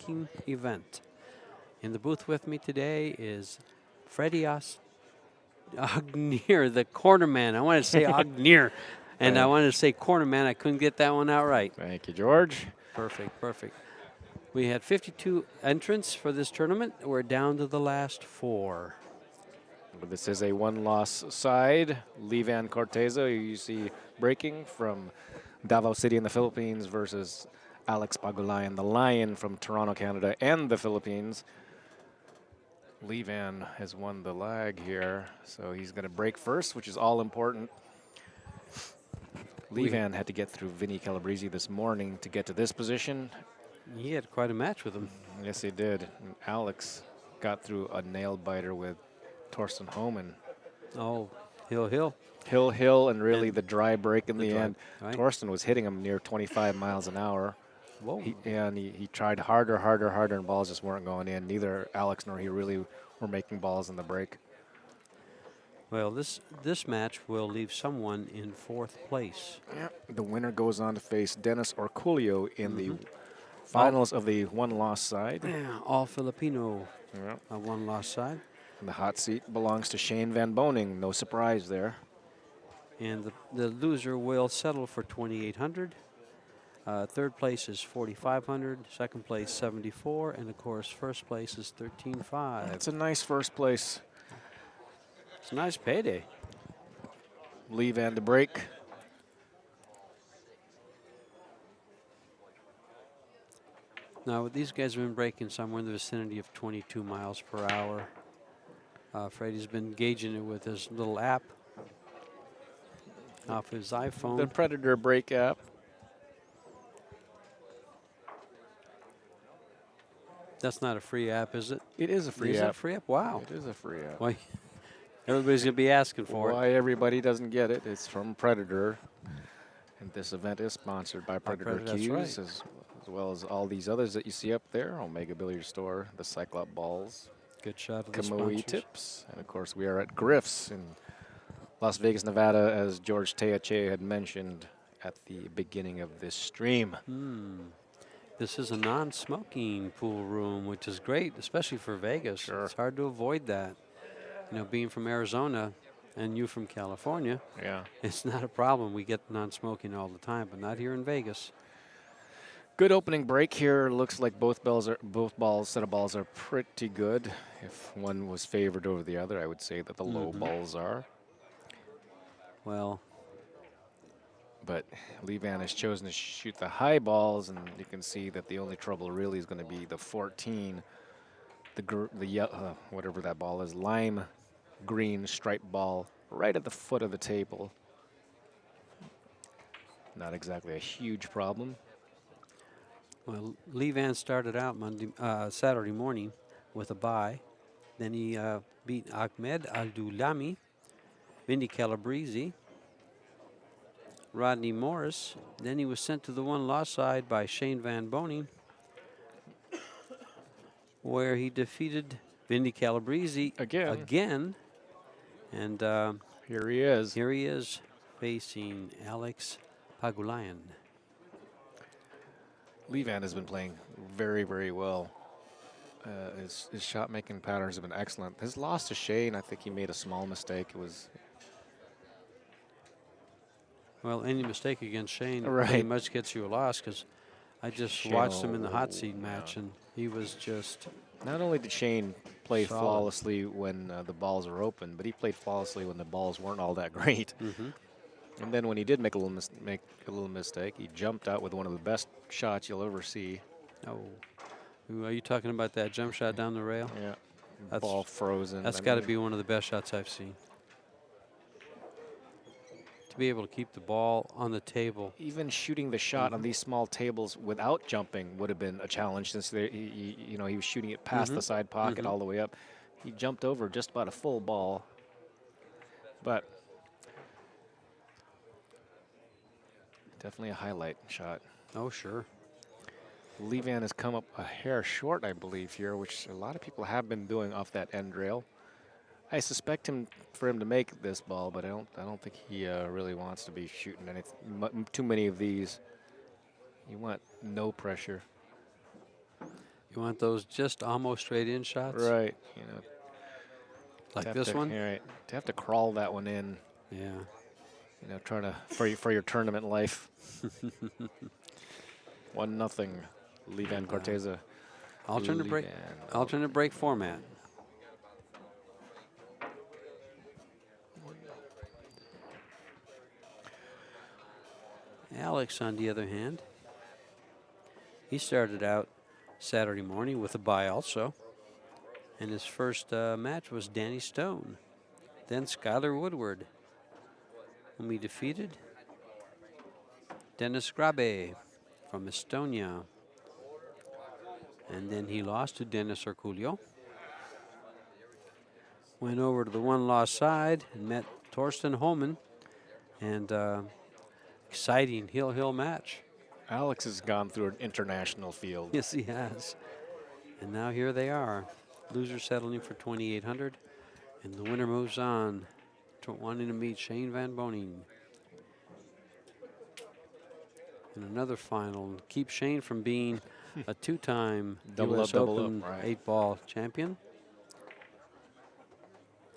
ranking event. In the booth with me today is Freddie Ognier, the cornerman. I wanted to say Ognier, and I wanted to say cornerman. I couldn't get that one out right. Thank you, George. Perfect, perfect. We had 52 entrants for this tournament. We're down to the last 4. This is a one-loss side. Iwan Corteza, you see breaking from Davao City in the Philippines versus Alex Pagulayan, the Lion from Toronto, Canada, and the Philippines. Iwan has won the lag here, so he's going to break first, which is all important. Iwan had to get through Vinny Calabrese this morning to get to this position. He had quite a match with him. Yes, he did. And Alex got through a nail-biter with Torsten Homan. Oh, Hill. Hill, and really the dry break in the end. Right. Torsten was hitting him near 25 miles an hour. Whoa. He tried harder, and balls just weren't going in. Neither Alex nor he really were making balls in the break. Well, this match will leave someone in 4th place. Yeah. The winner goes on to face Dennis Orculio in the finals of the one-loss side. Yeah, all Filipino, Yeah. one-loss side. And the hot seat belongs to Shane Van Boning. No surprise there. And the loser will settle for 2,800. 3rd place is 4,500. 2nd place 74, and of course 1st place is 13,500. It's a nice first place. It's a nice payday. Iwan to break. Now these guys have been breaking somewhere in the vicinity of 22 miles per hour. Freddie's been gauging it with his little app off his iPhone. The Predator break app. That's not a free app, is it? It is a free Is app. it a free app? Wow. It is a free app. Why? Everybody's going to be asking for Why everybody doesn't get it, it's from Predator. And this event is sponsored by Predator Predator, that's Cues, right. as well as all these others that you see up there. Omega Billiard Store, the Cyclop balls, it. Good shot of the Kamui sponsors. tips. And of course, we are at Griff's in Las Vegas, Nevada, as George Teache had mentioned at the beginning of this stream. This is a non-smoking pool room, which is great, especially for Vegas. Sure. It's hard to avoid that. You know, being from Arizona and you from California, Yeah. it's not a problem. We get non-smoking all the time, but not here in Vegas. Good opening break here. Looks like both set of balls are pretty good. If one was favored over the other, I would say that the low balls are. Well, But Iwan has chosen to shoot the high balls, and you can see that the only trouble really is going to be the 14, whatever that ball is, lime green striped ball right at the foot of the table. Not exactly a huge problem. well, Iwan started out Saturday morning with a bye. Then he beat Ahmed Al-Dulami, Vinny Calabrese, Rodney Morris. Then he was sent to the one-loss side by Shane Van Boning, where he defeated Vinny Calabrese again. And Here he is. here he is facing Alex Pagulayan. Iwan has been playing very, very well. His shot-making patterns have been excellent. His loss to Shane, I think he made a small mistake. It was Well, any mistake against Shane Right. pretty much gets you a loss, because I just watched him in the hot seat match, and he was just not only did Shane play Solid. flawlessly when the balls are open, but he played flawlessly when the balls weren't all that great. And then when he did make a little mistake, he jumped out with one of the best shots you'll ever see. oh. Are you talking about that jump shot down the rail? Yeah, That's- ball frozen. That's I got to mean, be one of the best shots I've seen. To be able to keep the ball on the table. even shooting the shot on these small tables without jumping would have been a challenge, since he was shooting it past the side pocket all the way up. He jumped over just about a full ball, but definitely a highlight shot. Oh, sure. Iwan has come up a hair short, I believe, here, which a lot of people have been doing off that end rail. I suspect for him to make this ball, but I don't think he really wants to be shooting too many of these. You want no pressure. You want those just almost straight in shots? Right. You know, Like this one? Right. To have to crawl that one in. Yeah. You know, trying to for your tournament life. 1-0. Iwan Corteza. Alternate break format. Alex, on the other hand, he started out Saturday morning with a bye also. And his first match was Danny Stone, then Skylar Woodward, whom he defeated. Dennis Grabe from Estonia. And then he lost to Dennis Herculio. Went over to the one-loss side and met Torsten Holman. And exciting hill match. Alex has gone through an international field. Yes, he has. And now here they are. Loser settling for 2,800. And the winner moves on to wanting to meet Shane Van Boning. In another final. Keep Shane from being a two-time US Open 8-ball champion.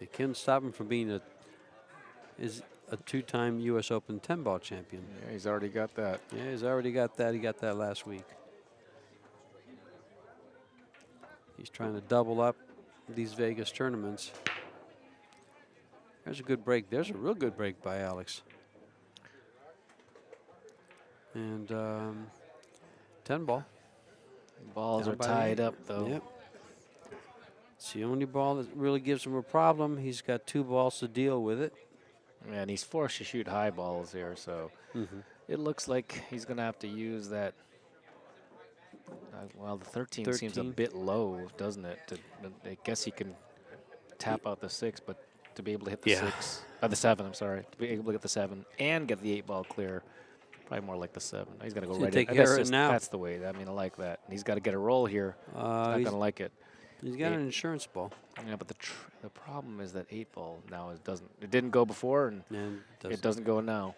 They couldn't stop him from being a two-time US Open 10-ball champion. Yeah, he's already got that. Yeah, he's already got that. He got that last week. He's trying to double up these Vegas tournaments. There's a good break. There's a real good break by Alex. And 10-ball. Balls are tied up, though. Yep. It's the only ball that really gives him a problem. He's got 2 balls to deal with it. Yeah, and he's forced to shoot high balls here, so it looks like he's going to have to use that. Well, the 13 seems a bit low, doesn't it? I guess he can tap out the 6, but to be able to hit the 6, the 7, I'm sorry, to be able to get the 7 and get the 8-ball clear, probably more like the 7. He's going to go right in. That's the way. I mean, I like that. And he's got to get a roll here. He's not going to like it. He's got an insurance ball. Yeah, but the problem is that 8-ball now it didn't go before, and it doesn't go now.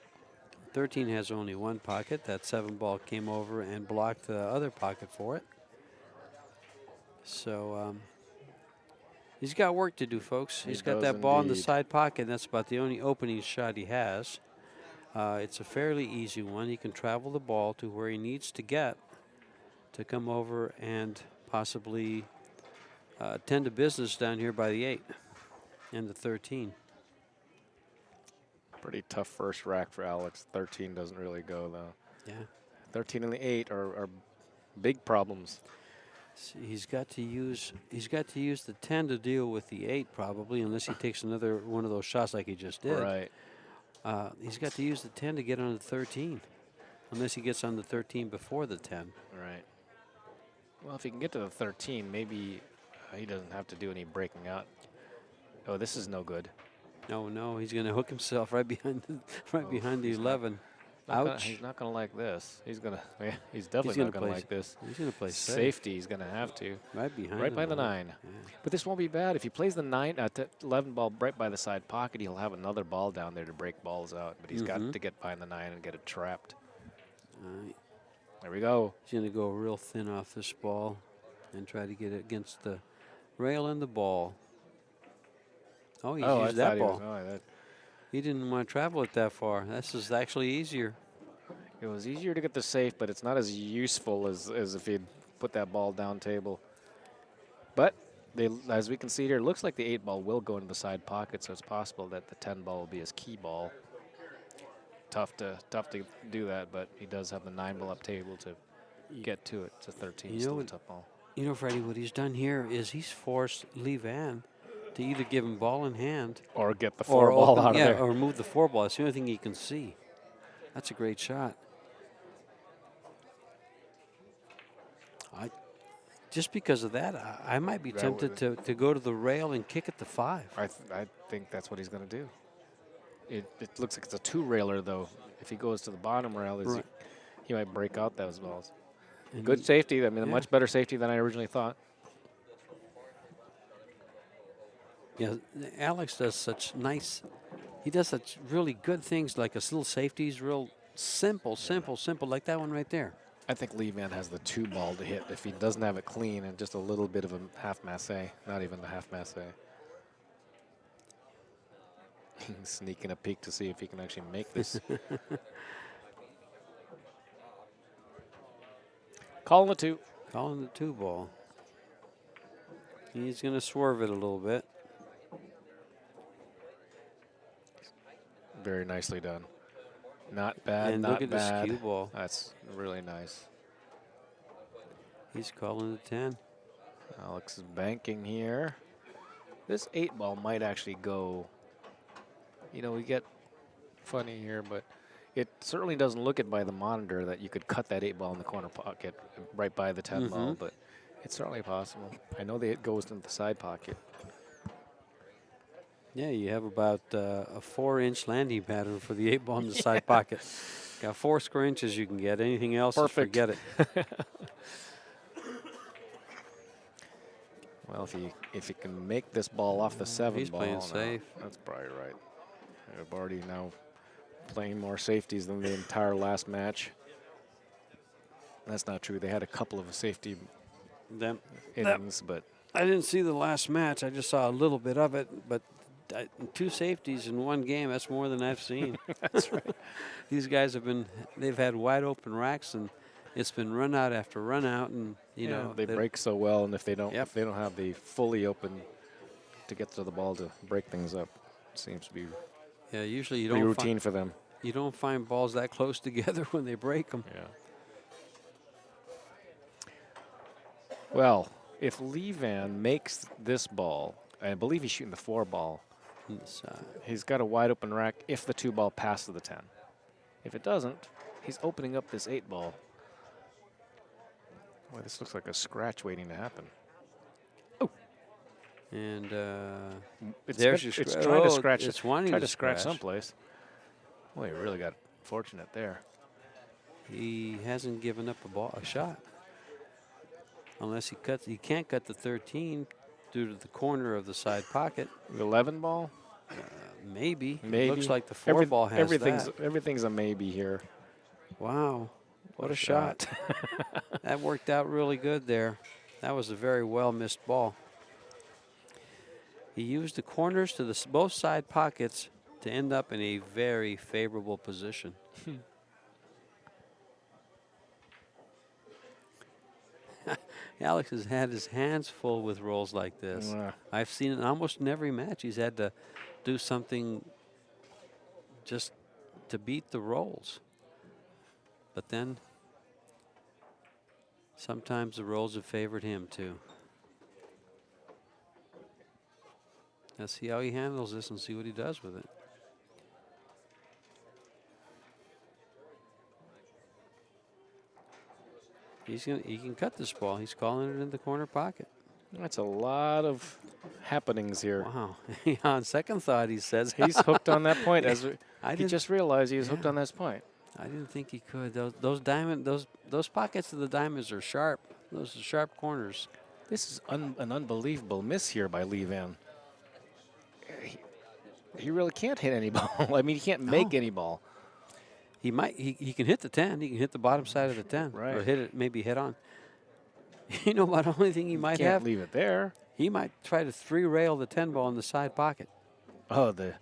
13 has only one pocket. That 7-ball came over and blocked the other pocket for it. So he's got work to do, folks. He's got that ball in the side pocket. That's about the only opening shot he has. It's a fairly easy one. He can travel the ball to where he needs to get to come over and possibly tend to business down here by the 8 and the 13. Pretty tough first rack for Alex. 13 doesn't really go, though. Yeah. 13 and the 8 are big problems. He's got to use the 10 to deal with the 8 probably, unless he takes another one of those shots like he just did. Right. He's got to use the 10 to get on the 13, unless he gets on the 13 before the 10. Right. Well, if he can get to the 13, maybe he doesn't have to do any breaking out. Oh, this is no good. No, he's going to hook himself right behind the 11. Ouch. He's not going to like this. He's definitely not going to like this. He's going to play safety. He's going to have to. Right by the 9. Yeah. But this won't be bad. If he plays the 11 ball right by the side pocket, he'll have another ball down there to break balls out. But he's got to get behind the 9 and get it trapped. There we go. He's going to go real thin off this ball and try to get it against the rail and the ball. Oh, he used that ball. He didn't want to travel it that far. This is actually easier. It was easier to get the safe, but it's not as useful as if he'd put that ball down table. But as we can see here, it looks like the 8-ball will go into the side pocket, so it's possible that the 10-ball will be his key ball. Tough to do that, but he does have the 9-ball up table to get to it. It's a 13, still a tough ball. You know, Freddie, what he's done here is he's forced Iwan to either give him ball in hand or get the 4-ball out of there. Or move the 4-ball. It's the only thing he can see. That's a great shot. Just because of that, I might be tempted to go to the rail and kick at the 5. I think that's what he's going to do. It looks like it's a 2-railer, though. If he goes to the bottom rail, he might break out those balls. And good safety. I mean, a much better safety than I originally thought. Yeah, Alex does such really good things, like his little safeties, real simple, like that one right there. I think Lee Van has the 2 ball to hit if he doesn't have it clean and just a little bit of a half masse, not even the half masse. Sneaking a peek to see if he can actually make this. Calling the 2. Calling the 2 ball. He's going to swerve it a little bit. Very nicely done. Not bad, And not look at this bad. cue ball. That's really nice. He's calling the 10. Alex is banking here. This 8 ball might actually go. You know, we get funny here, but it certainly doesn't look it by the monitor that you could cut that 8 ball in the corner pocket right by the 10 ball, but it's certainly possible. I know that it goes into the side pocket. Yeah, you have about a 4-inch landing pattern for the 8 ball in the side pocket. Got 4 square inches you can get. Anything else, just Perfect. forget it. Well, if he can make this ball off the 7 He's ball, playing safe. That's probably right. I've already now playing more safeties than the entire last match. That's not true. They had a couple of safety innings, but I didn't see the last match. I just saw a little bit of it, but 2 safeties in 1 game, that's more than I've seen. that's right. These guys they've had wide open racks, and it's been run out after run out, and you know they break so well, and if they don't, Yep. if they don't have the fully open to get to the ball to break things up, it seems to be yeah, usually you pretty don't routine for them. you don't find balls that close together when they break them. Yeah. Well, if Lee Van makes this ball, I believe he's shooting the 4 ball. He's got a wide open rack if the 2 ball passes the 10. If it doesn't, he's opening up this 8 ball. Boy, this looks like a scratch waiting to happen. And There's your it's scratch. trying to Oh, scratch. it's wanting trying to to scratch scratch. someplace. Boy, he really got fortunate there. He hasn't given up a shot. Unless he cuts, he can't cut the 13 due to the corner of the side pocket. The 11 ball? Maybe. Maybe. It looks like the 4 ball has Everything's a maybe here. Wow. What a shot. That worked out really good there. That was a very well missed ball. He used the corners to both side pockets to end up in a very favorable position. Alex has had his hands full with rolls like this. I've seen it almost in every match. He's had to do something just to beat the rolls. But then sometimes the rolls have favored him too. Let's see how he handles this and see what he does with it. He can cut this ball. He's calling it in the corner pocket. That's a lot of happenings here. Wow. On second thought, he says He's hooked on that point. He just realized he was hooked on this point. I didn't think he could. Those pockets of the diamonds are sharp. Those are sharp corners. This is an unbelievable miss here by Lee Van. He really can't hit any ball. I mean, he can't make any ball. He can hit the 10. He can hit the bottom side of the 10. Right. Or hit it, maybe head on. You know about the only thing he might Can't have? leave it there. He might try to 3-rail the 10 ball in the side pocket. Oh, the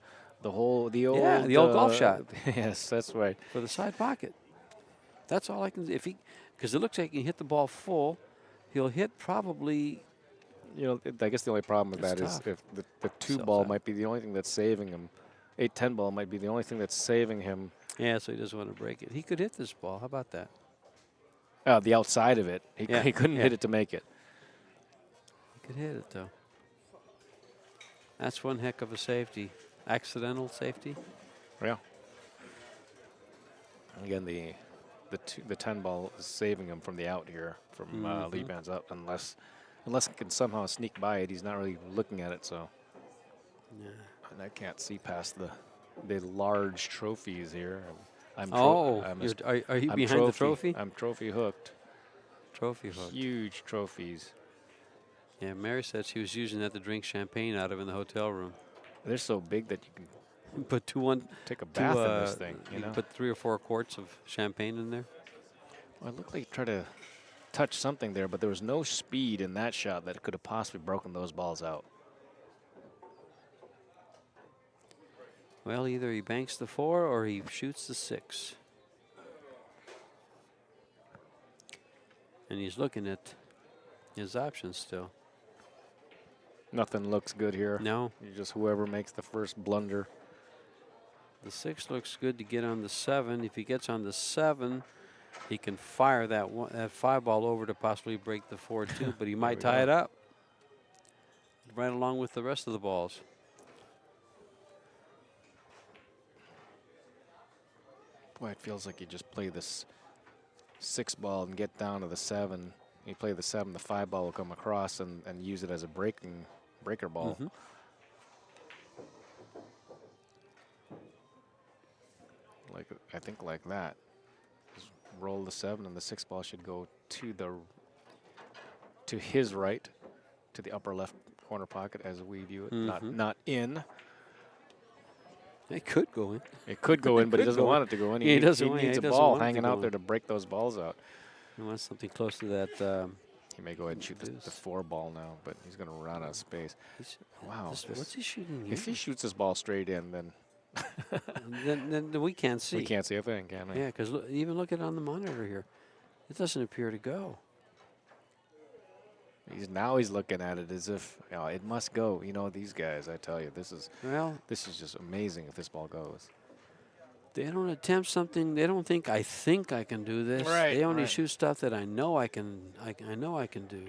old golf shot. Yes, that's right. For the side pocket. That's all I can. Because it looks like he can hit the ball full. He'll hit probably. You know, I guess the only problem with that is if the 2 ball might be the only thing that's saving him. 8-10 ball might be the only thing that's saving him. Yeah, so he doesn't want to break it. He could hit this ball. How about that? The outside of it. He couldn't hit it to make it. He could hit it, though. That's one heck of a safety. Accidental safety. Yeah. Again, the 10 ball is saving him from the out here, from Lee Van's up, unless he can somehow sneak by it. He's not really looking at it, so. Yeah. And I can't see past the large trophies here. Are you behind the trophy? I'm trophy hooked. Trophy hooked. Huge trophies. Yeah, Mary said she was using that to drink champagne out of in the hotel room. They're so big that you can Put take a bath in this thing. You know? Put 3 or 4 quarts of champagne in there. Well, it looked like he tried to touch something there, but there was no speed in that shot that could have possibly broken those balls out. Well, either he banks the 4 or he shoots the 6. And he's looking at his options still. Nothing looks good here. No. You just whoever makes the first blunder. The 6 looks good to get on the 7. If he gets on the 7, he can fire that 5 ball over to possibly break the 4 too, but he might tie it up right along with the rest of the balls. Boy, it feels like you just play this 6 ball and get down to the 7. You play the 7, the 5 ball will come across and use it as a breaker ball. Mm-hmm. Like I think like that. Just roll the 7 and the 6 ball should go to his right, to the upper left corner pocket as we view it. Not in. It could go in. It could go in, but he doesn't want it to go in. He needs a ball hanging out there to break those balls out. He wants something close to that. He may go ahead and shoot the 4 ball now, but he's going to run out of space. Wow. What's he shooting here? If he shoots this ball straight in, then then we can't see. we can't see a thing, can we? Yeah, because even look at it on the monitor here. It doesn't appear to go. He's looking at it as if it must go. You know, these guys, I tell you, this is just amazing if this ball goes. They don't attempt something. They don't think I can do this. Right, they only shoot stuff that I know I can do.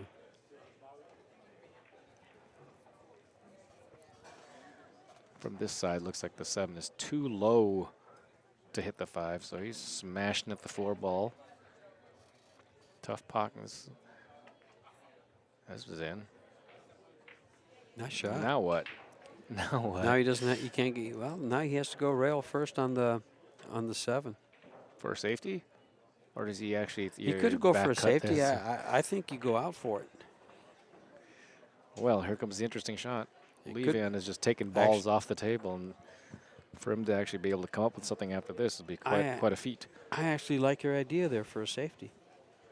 From this side, looks like the 7 is too low to hit the 5, so he's smashing at the 4 ball. Tough pockets. This was in. Nice shot. Now what? Now what? Now he doesn't. He can't get. Well, now he has to go rail first on the 7. For a safety, or does he actually? He could go for a safety. I think you go out for it. Well, here comes the interesting shot. Levan is just taking balls off the table, and for him to actually be able to come up with something after this would be quite a feat. I actually like your idea there for a safety.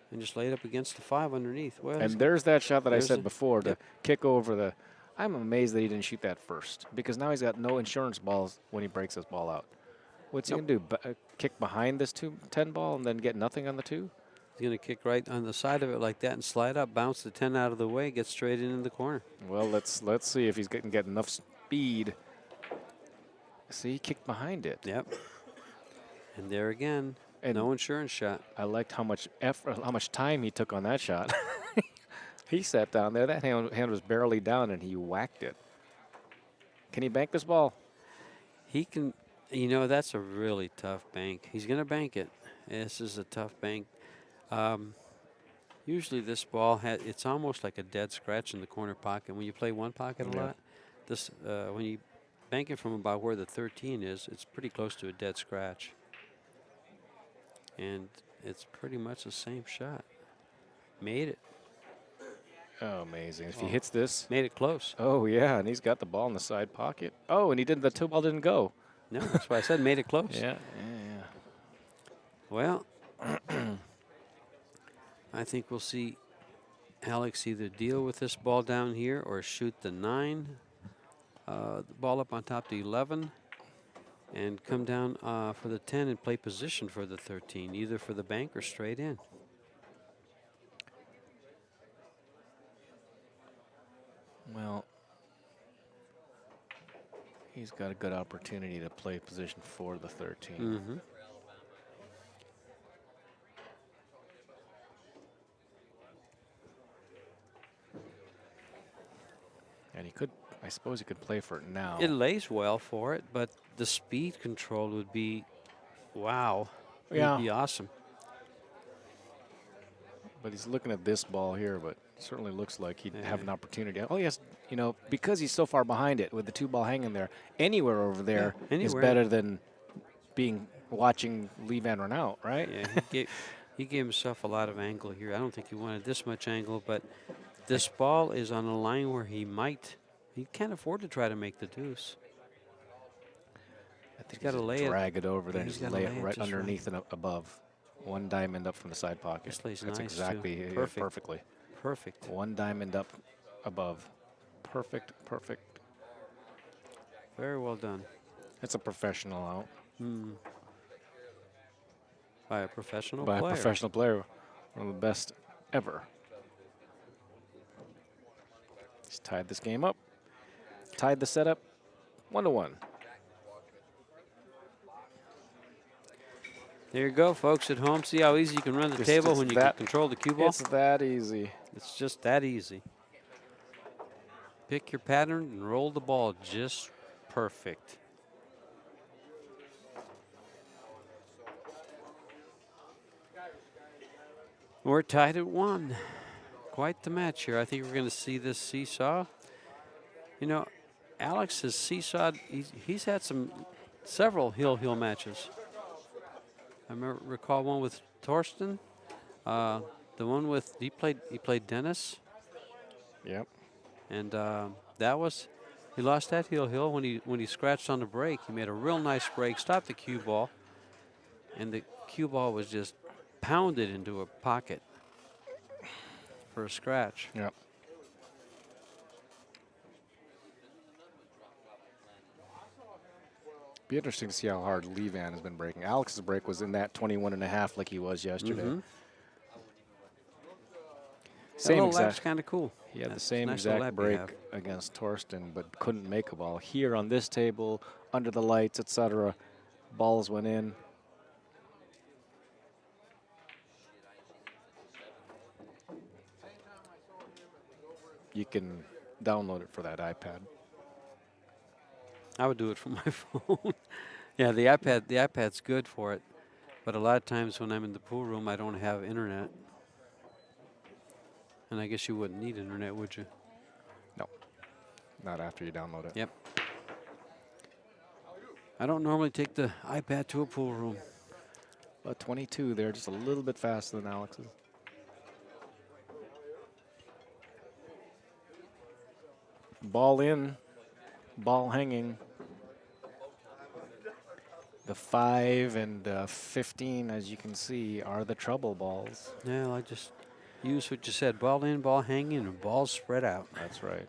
And just lay it up against the 5 underneath. Well, and there's that shot that I said before to kick over the. I'm amazed that he didn't shoot that first, because now he's got no insurance balls when he breaks this ball out. What's he going to do? Kick behind this 10 ball and then get nothing on the 2? He's going to kick right on the side of it like that and slide up, bounce the 10 out of the way, get straight into the corner. Well, let's see if he's going to get enough speed. See, he kicked behind it. Yep. And there again, no insurance shot. I liked how much effort, how much time he took on that shot. He sat down there. That hand was barely down, and he whacked it. Can he bank this ball? He can. You know, that's a really tough bank. He's going to bank it. This is a tough bank. Usually this ball, it's almost like a dead scratch in the corner pocket. When you play one pocket a lot, this when you bank it from about where the 13 is, it's pretty close to a dead scratch. And it's pretty much the same shot. Made it. Oh, amazing. If he hits this. Made it close. Oh, yeah, and he's got the ball in the side pocket. Oh, and the 2 ball didn't go. No, that's why I said made it close. Yeah. Well, I think we'll see Alex either deal with this ball down here or shoot the 9, the ball up on top to 11, and come down for the 10 and play position for the 13, either for the bank or straight in. Well, he's got a good opportunity to play position for the 13. Mm-hmm. And he could, I suppose he could play for it now. It lays well for it, but the speed control would be, wow. Yeah. It would be awesome. But he's looking at this ball here, but it certainly looks like he'd have an opportunity. Oh, yes, because he's so far behind it with the 2 ball hanging there, anywhere over there is better than watching Levan run out, right? Yeah, he gave himself a lot of angle here. I don't think he wanted this much angle, but this ball is on a line where he can't afford to try to make the deuce. I think he's got to drag it over there. He's lay it right underneath and above. One diamond up from the side pocket. This lays That's nice, exactly too. it, Perfect. perfectly. Perfect. One diamond up above. Perfect, perfect. Very well done. It's a professional out. By a professional By player. a professional player. One of the best ever. He's tied this game up. Tied the setup 1-1. There you go, folks at home. See how easy you can run the table when you can control the cue ball? It's that easy. It's just that easy. Pick your pattern and roll the ball just perfect. We're tied at 1. Quite the match here. I think we're going to see this seesaw. You know, Alex has seesawed. He's had several heel matches. I recall one with Torsten. The one with he played Dennis. Yep. And he lost that heel when he scratched on the break. He made a real nice break, stopped the cue ball, and the cue ball was just pounded into a pocket for a scratch. Yep. Be interesting to see how hard Levan has been breaking. Alex's break was in that 21.5 like he was yesterday. Same exact. Kind of cool. He had the same exact break against Torsten, but couldn't make a ball. Here on this table, under the lights, etc., balls went in. You can download it for that iPad. I would do it from my phone. Yeah, the iPad's good for it, but a lot of times when I'm in the pool room, I don't have internet. And I guess you wouldn't need internet, would you? No, not after you download it. Yep. I don't normally take the iPad to a pool room. But 22 there, just a little bit faster than Alex's. Ball in, ball hanging. The 5 and 15, as you can see, are the trouble balls. Yeah, I just use what you said. Ball in, ball hanging, and balls spread out. That's right.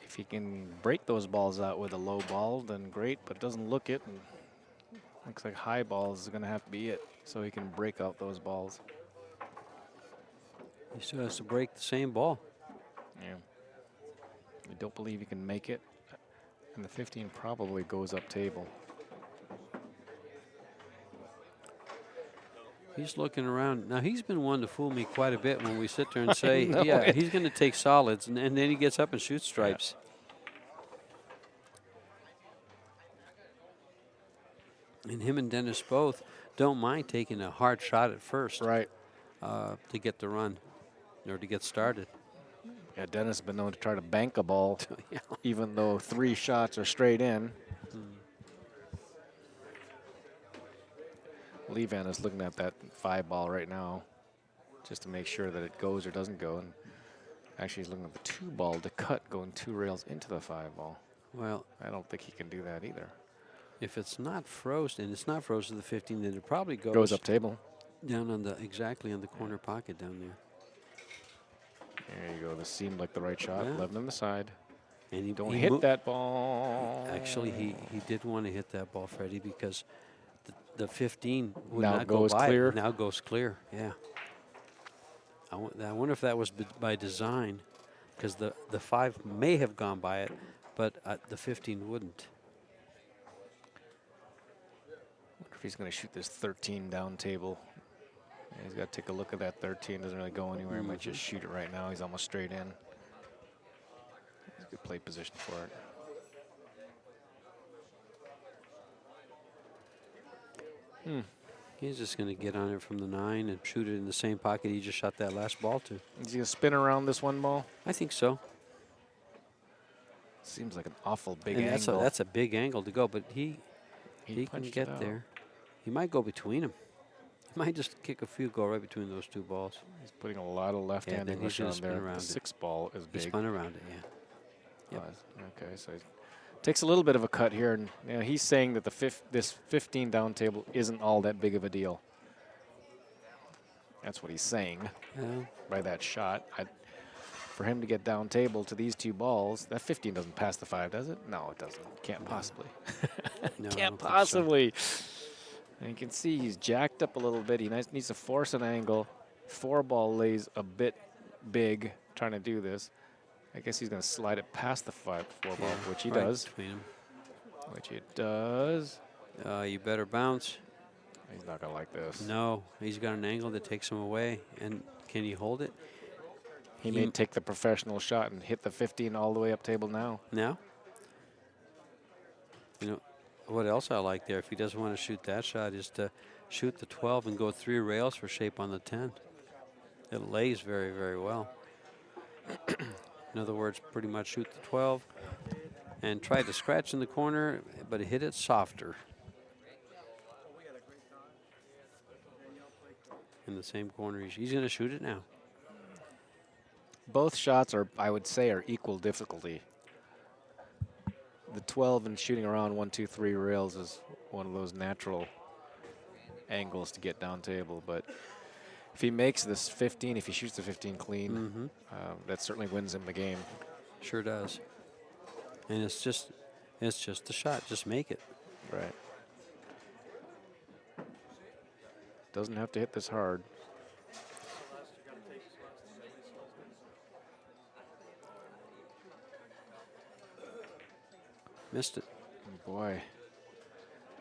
If you can break those balls out with a low ball, then great, but it doesn't look it. And looks like high balls is going to have to be it, so he can break out those balls. He still has to break the same ball. Yeah. I don't believe he can make it. And the 15 probably goes up table. He's looking around. Now, he's been one to fool me quite a bit when we sit there and say, yeah, he's going to take solids, and then he gets up and shoots stripes. Yeah. And him and Dennis both don't mind taking a hard shot at first. Right. To get the run or to get started. Yeah, Dennis has been known to try to bank a ball, yeah, even though 3 shots are straight in. Levan is looking at that 5 ball right now just to make sure that it goes or doesn't go. And actually, he's looking at the 2 ball to cut going 2 rails into the 5 ball. Well, I don't think he can do that either. If it's not frozen, and it's not frozen to the 15, then it probably goes up table. Down on exactly on the corner pocket down there. There you go. This seemed like the right shot. Yeah. 11 on the side. And he don't hit that ball. Actually, he did want to hit that ball, Freddie, because the 15 would now not goes go by. Clear. Now goes clear. Yeah. I wonder if that was by design, because the 5 may have gone by it, but the 15 wouldn't. I wonder if he's going to shoot this 13 down table. Yeah, he's got to take a look at that 13. Doesn't really go anywhere. He might just shoot it right now. He's almost straight in. He's a good play position for it. He's just going to get on it from the 9 and shoot it in the same pocket he just shot that last ball to. Is he going to spin around this 1 ball? I think so. Seems like an awful big angle. That's a big angle to go, but he can get there. He might go between them. He might just kick a field goal right between those 2 balls. He's putting a lot of left-hand English on there. The 6 ball is big. He spun around it, yeah. Yep. Okay, so he's Takes a little bit of a cut here, and he's saying that this 15 down table isn't all that big of a deal. That's what he's saying by that shot. For him to get down table to these 2 balls, that 15 doesn't pass the 5, does it? No, it doesn't. Can't possibly. No, Can't possibly. And you can see he's jacked up a little bit. He needs to force an angle. 4 ball lays a bit big trying to do this. I guess he's going to slide it past the 4 ball, which he does. Between them. Which he does. You better bounce. He's not going to like this. No, he's got an angle that takes him away. And can he hold it? He may take the professional shot and hit the 15 all the way up table now. Now? You know, what else I like there, if he doesn't want to shoot that shot, is to shoot the 12 and go 3 rails for shape on the 10. It lays very, very well. In other words, pretty much shoot the 12 and try to scratch in the corner, but hit it softer. In the same corner, he's going to shoot it now. Both shots are, I would say, are equal difficulty. The 12 and shooting around 1, 2, 3 rails is one of those natural angles to get down table. But if he makes this 15, if he shoots the 15 clean, that certainly wins him the game. Sure does. And it's just a shot. Just make it. Right. Doesn't have to hit this hard. Missed it. Boy,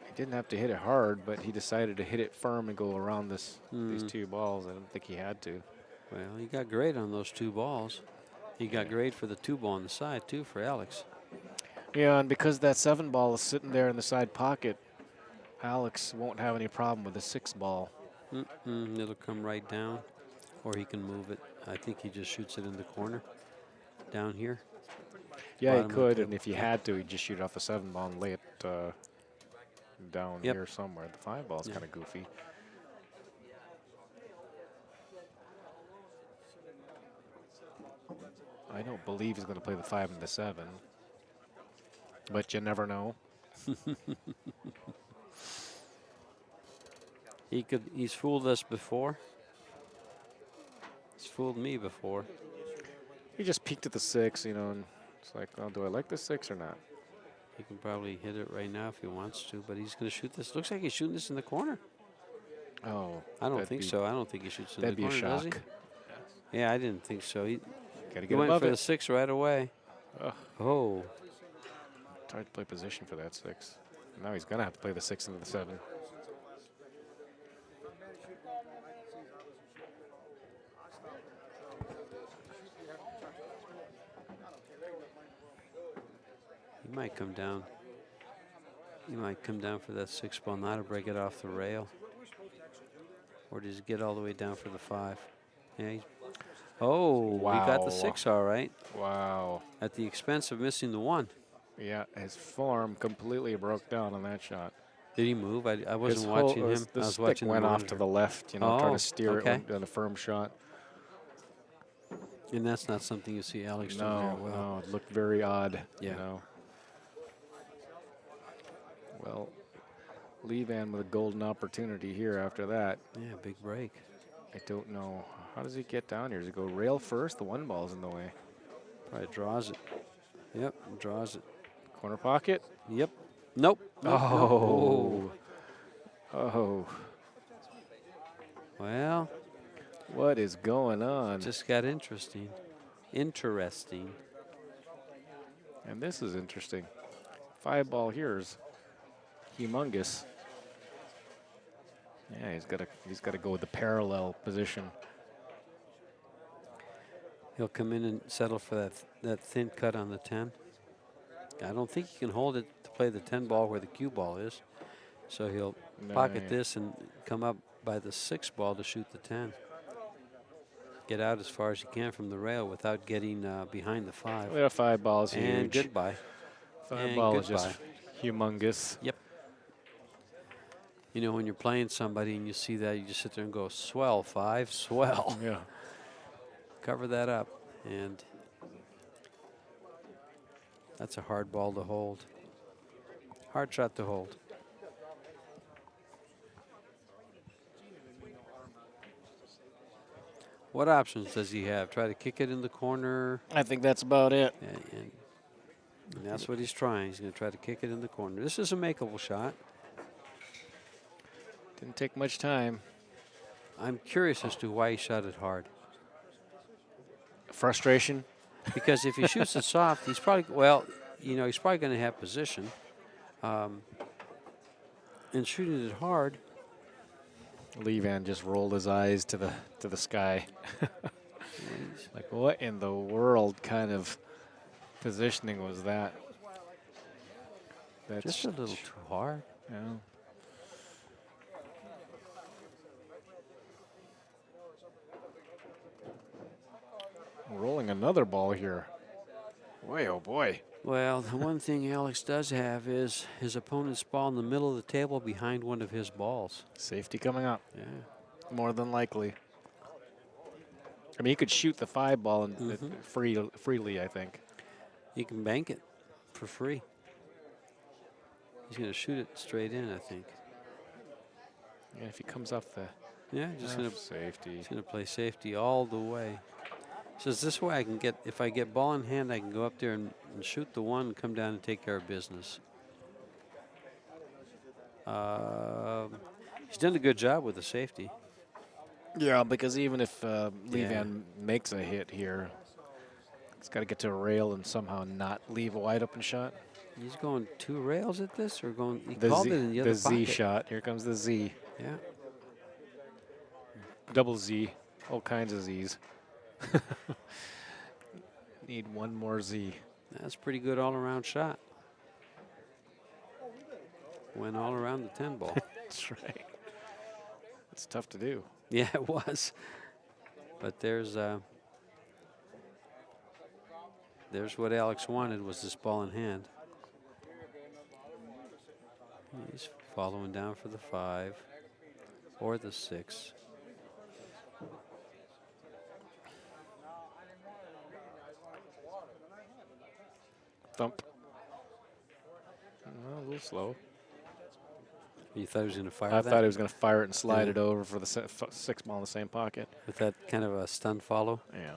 he didn't have to hit it hard, but he decided to hit it firm and go around these 2 balls. I don't think he had to. Well, he got great on those 2 balls. He got great for the 2 ball on the side, too, for Alex. Yeah, and because that 7 ball is sitting there in the side pocket, Alex won't have any problem with the 6 ball. It'll come right down, or he can move it. I think he just shoots it in the corner down here. Yeah, he could, and if he had to, he'd just shoot off the 7 ball and lay it down here somewhere. The 5 ball is kind of goofy. I don't believe he's going to play the 5 and the 7, but you never know. He's fooled us before. He's fooled me before. He just peeked at the 6, and it's like, well, do I like the 6 or not? He can probably hit it right now if he wants to, but he's going to shoot this. Looks like he's shooting this in the corner. Oh. I don't think so. I don't think he shoots in the corner, that'd be a does he? shock. Yeah, I didn't think so. He went for the 6 right away. Oh. Tried to play position for that 6. Now he's going to have to play the 6 into the 7. He might come down. He might come down for that 6 ball, not to break it off the rail. Or does he get all the way down for the 5? Yeah. Wow. We got the 6 all right. Wow. At the expense of missing the 1. Yeah, his form completely broke down on that shot. Did he move? I wasn't watching him. The I was stick watching went the off to the left, trying to steer it on a firm shot. And that's not something you see Alex do very well. No, it looked very odd. Yeah. Well, Iwan with a golden opportunity here after that. Yeah, big break. I don't know. How does he get down here? Does he go rail first? The 1 ball's in the way. Probably draws it. Yep, draws it. Corner pocket? Yep. Nope. Oh. Well. What is going on? Just got interesting. Interesting. And this is interesting. 5 ball here is humongous. Yeah, he's got to go with the parallel position. He'll come in and settle for that thin cut on the 10. I don't think he can hold it to play the 10 ball where the cue ball is. So he'll pocket this and come up by the 6 ball to shoot the 10. Get out as far as you can from the rail without getting behind the 5. Yeah, 5 balls huge. And goodbye. 5 ball is just humongous. Yep. When you're playing somebody and you see that, you just sit there and go, swell, 5, swell. Yeah. Cover that up. And That's a hard ball to hold. Hard shot to hold. What options does he have? Try to kick it in the corner. I think that's about it. And that's what he's trying. He's going to try to kick it in the corner. This is a makeable shot. Didn't take much time. I'm curious as to why he shot it hard. Frustration. Because if he shoots it soft, he's probably, well, you know, he's probably going to have position. And shooting it hard. Iwan just rolled his eyes to the sky. Like, what in the world kind of positioning was that? That's just a little too hard. Yeah. Rolling another ball here. Boy, oh boy. Well, the one thing Alex does have is his opponent's ball in the middle of the table behind one of his balls. Safety coming up. Yeah. More than likely. I mean, he could shoot the 5 ball and freely, I think. He can bank it for free. He's going to shoot it straight in, I think. Yeah, if he comes off the just going to safety. He's going to play safety all the way. Says this way I can get, if I get ball in hand, I can go up there and shoot the one and come down and take care of business. He's done a good job with the safety. Yeah, because even if Iwan makes a hit here, he's got to get to a rail and somehow not leave a wide open shot. He's going 2 rails at this, or going? He The called Z, it in the other the Z pocket. shot. Here comes the Z. Yeah. Double Z. All kinds of Z's. Need one more Z. That's a pretty good all-around shot. Went all around the 10 ball. That's right. It's tough to do. Yeah, it was. But there's what Alex wanted, was this ball in hand. He's following down for the 5 or the 6. Thump. Well, a little slow. You thought he was going to fire I that? thought he was going to fire it and slide Yeah. it over for the 6 ball in the same pocket. With that kind of a stun follow? Yeah.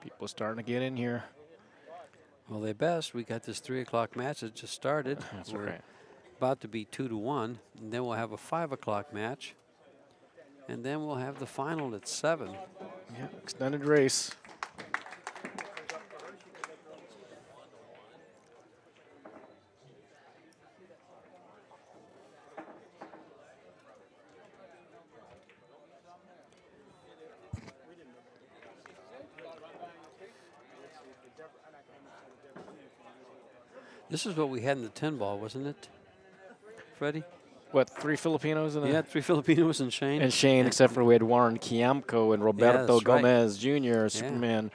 People starting to get in here. Well, they best. We got this 3 o'clock match that just started. That's We're right. about to be 2-1. And then we'll have a 5 o'clock match. And then we'll have the final at 7. Yeah, extended race. This is what we had in the 10 ball, wasn't it, Freddie? What, 3 Filipinos? Yeah, 3 Filipinos and Shane. And Shane, except for we had Warren Kiamco and Roberto that's right. Gomez Jr., Superman,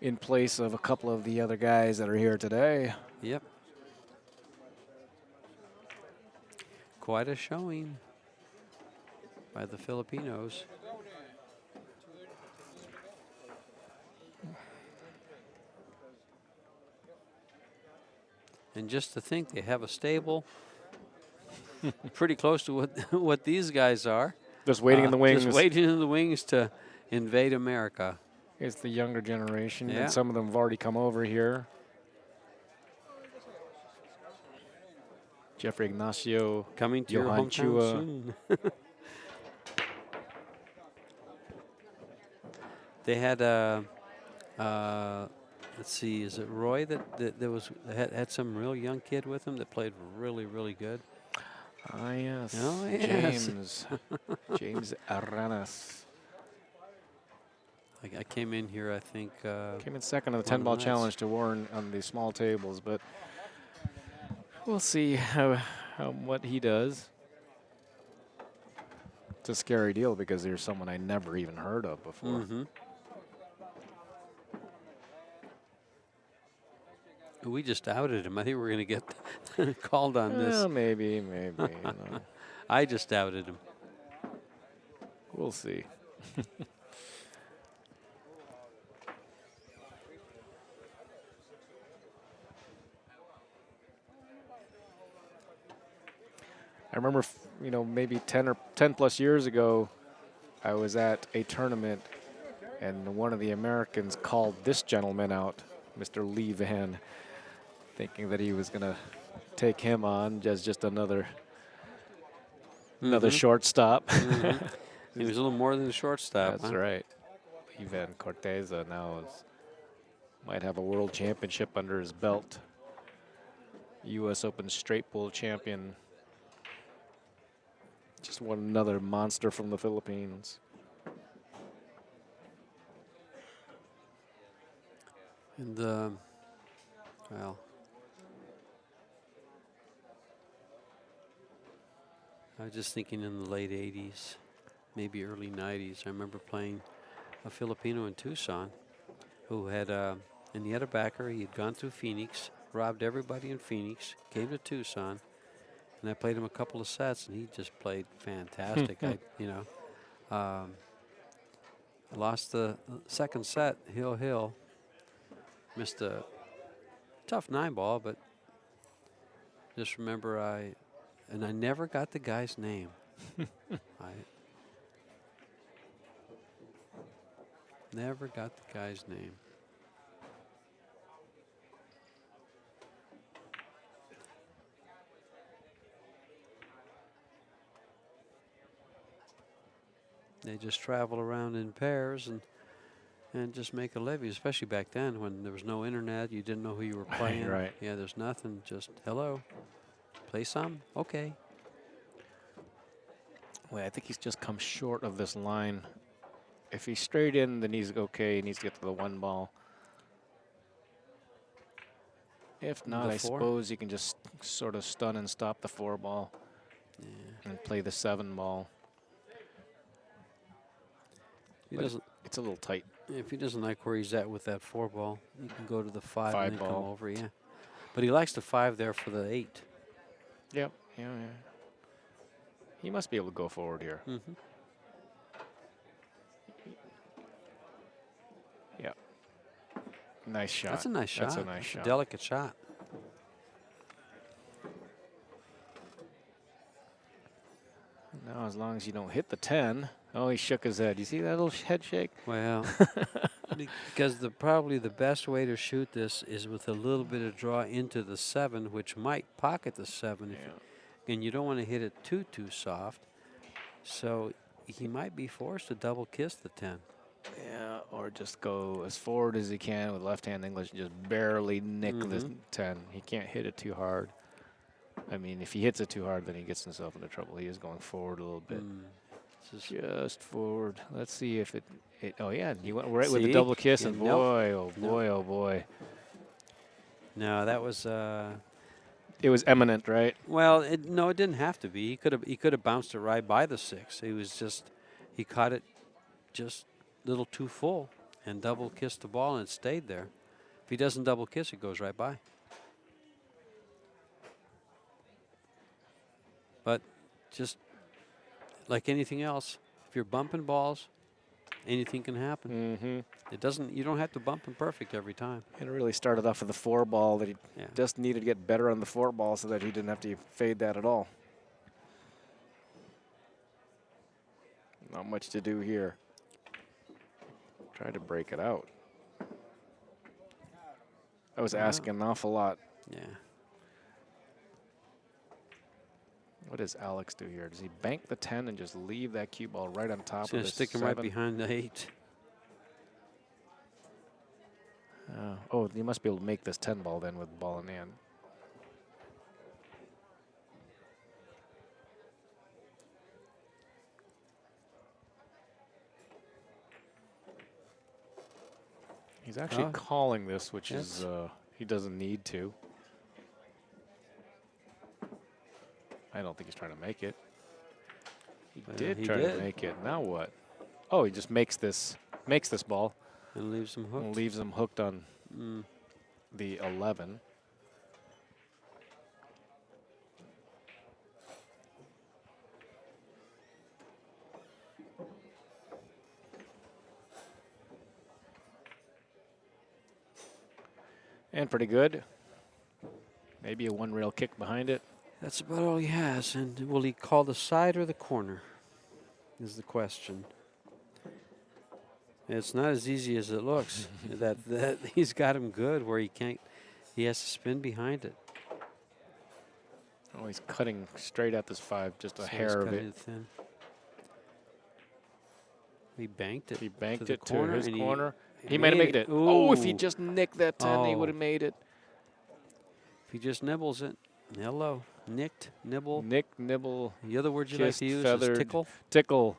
in place of a couple of the other guys that are here today. Yep. Quite a showing by the Filipinos. And just to think they have a stable pretty close to what these guys are. Just waiting in the wings. Just waiting in the wings to invade America. It's the younger generation, Yeah. and some of them have already come over here. Jeffrey Ignacio, Coming to your Johan hometown Chua. soon. They had let's see, is it Roy that had some real young kid with him that played really, really good? Ah, yes. Oh, yes. James. James Aranas. I came in here, I think. Came in second on the one of 10-ball the nights. challenge to Warren on the small tables, but we'll see what he does. It's a scary deal because there's someone I never even heard of before. Mm-hmm. We just outed him. I think we're going to get called on this. Well, maybe. You know. I just outed him. We'll see. I remember, maybe 10 plus years ago, I was at a tournament, and one of the Americans called this gentleman out, Mr. Lee Van, thinking that he was going to take him on as just another shortstop. He was a little more than a shortstop. That's right. Ivan Corteza now might have a world championship under his belt. U.S. Open straight pull champion. Just one another monster from the Philippines. And, well, I was just thinking in the late 80s, maybe early 90s, I remember playing a Filipino in Tucson who had, and he had a backer. He had gone through Phoenix, robbed everybody in Phoenix, came to Tucson, and I played him a couple of sets, and he just played fantastic. I lost the second set, hill. Missed a tough 9-ball, but just remember I never got the guy's name. I never got the guy's name. They just travel around in pairs and just make a living, especially back then when there was no internet. You didn't know who you were playing. Right. Yeah, there's nothing. Just, hello, play some? Okay. Well, I think he's just come short of this line. If he's straight in, then he's okay. He needs to get to the 1 ball. If not, I suppose you can just sort of stun and stop the 4 ball and play the 7 ball. It's a little tight. If he doesn't like where he's at with that 4 ball, you can go to the 5 and then ball. come over, yeah. But he likes the 5 there for the 8. Yep. Yeah. He must be able to go forward here. Yeah. Nice shot. That's a nice shot. That's a nice shot. A delicate shot. Now, as long as you don't hit the 10. Oh, he shook his head. You see that little head shake? Well, because probably the best way to shoot this is with a little bit of draw into the 7, which might pocket the 7. And you don't want to hit it too soft. So he might be forced to double kiss the 10. Yeah, or just go as forward as he can with left-hand English and just barely nick the 10. He can't hit it too hard. I mean, if he hits it too hard, then he gets himself into trouble. He is going forward a little bit. Just forward. Let's see if it oh, yeah, he went right with the double kiss, and boy, oh boy, oh boy. No, that was... it was eminent, right? Well, no, it didn't have to be. He could have bounced it right by the 6. He caught it just a little too full and double kissed the ball, and it stayed there. If he doesn't double kiss, it goes right by. But just like anything else, if you're bumping balls, anything can happen. It doesn't. You don't have to bump them perfect every time. It really started off with the 4 ball that he just needed to get better on the 4 ball so that he didn't have to fade that at all. Not much to do here. Try to break it out. I was asking an awful lot. Yeah. What does Alex do here? Does he bank the 10 and just leave that cue ball right on top of the 7? Stick him right behind the 8. Oh, you must be able to make this 10 ball then with the ball in hand. He's actually calling this, which is he doesn't need to. I don't think he's trying to make it. He did try to make it. Now what? Oh, he just makes this ball. And leaves him hooked. And leaves him hooked on the 11. And pretty good. Maybe a one-rail kick behind it. That's about all he has. And will he call the side or the corner? Is the question. It's not as easy as it looks. that he's got him good where he can't. He has to spin behind it. Oh, he's cutting straight at this 5, just a So he's hair of cutting it. thin. He banked it. He banked to it the to corner his and corner. He He might have made it. Oh, if he Ooh. just nicked that 10, he would Oh. have made it. If he just nibbles it. Hello. Nicked, nibble. Nick, nibble, The other word you like kissed, to use feathered, is tickle. tickle,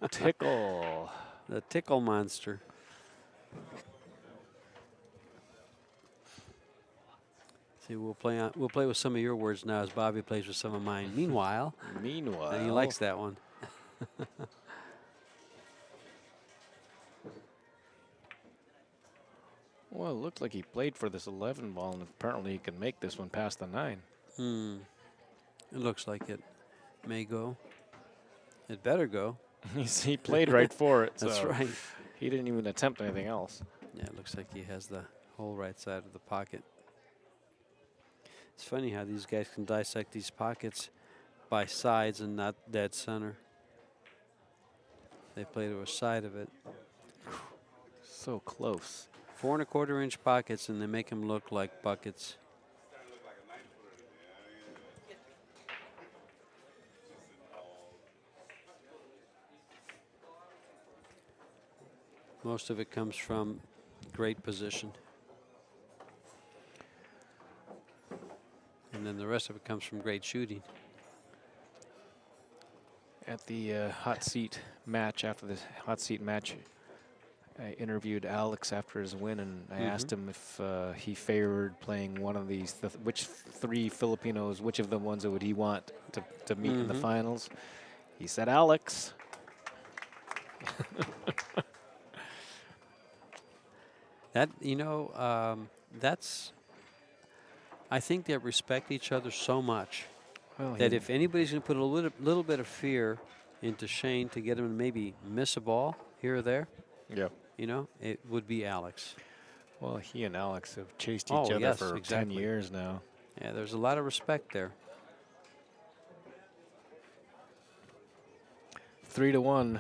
tickle. The tickle monster. See, we'll play with some of your words now as Bobby plays with some of mine. Meanwhile, Meanwhile, he likes that one. Well, it looks like he played for this 11 ball, and apparently he can make this one past the 9. It looks like it may go. It better go. He played right for it. That's so right. He didn't even attempt anything else. Yeah, it looks like he has the whole right side of the pocket. It's funny how these guys can dissect these pockets by sides and not dead center. They play to a side of it. So close. 4 1/4-inch pockets, and they make them look like buckets. Most of it comes from great position. And then the rest of it comes from great shooting. At the hot seat match, after the hot seat match, I interviewed Alex after his win, and I asked him if he favored playing one of these, which 3 Filipinos, which of the ones would he want to meet in the finals. He said Alex. That, that's, I think they respect each other so much Well, that if anybody's going to put a little bit of fear into Shane to get him to maybe miss a ball here or there, yeah. It would be Alex. Well, he and Alex have chased Oh, each other yes, for exactly. 10 years now. Yeah, there's a lot of respect there. 3-1,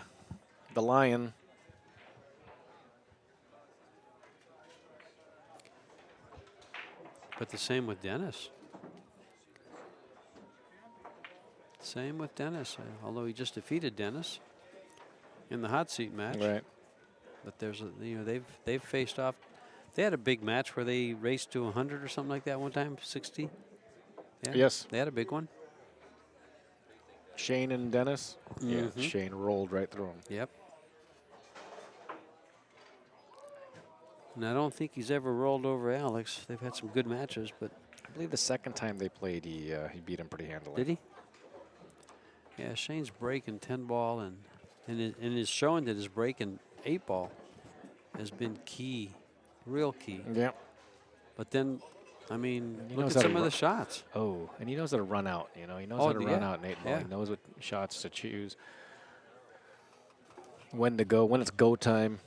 the Lion. But the same with Dennis. Same with Dennis, although he just defeated Dennis in the hot seat match. Right. But there's they've faced off. They had a big match where they raced to 100 or something like that one time, 60. Yeah. Yes. They had a big one. Shane and Dennis. Yeah, Shane rolled right through him. Yep. And I don't think he's ever rolled over Alex. They've had some good matches, but I believe the second time they played, he beat him pretty handily. did he? Yeah, Shane's breaking 10 ball and is showing that his breaking 8 ball has been key, real key. Yeah. But then, I mean, He look knows at how to some of the shots. Oh, and he knows how to run out. He knows Oh, how to run yeah. out in 8 ball. Yeah. He knows what shots to choose, when to go, when it's go time.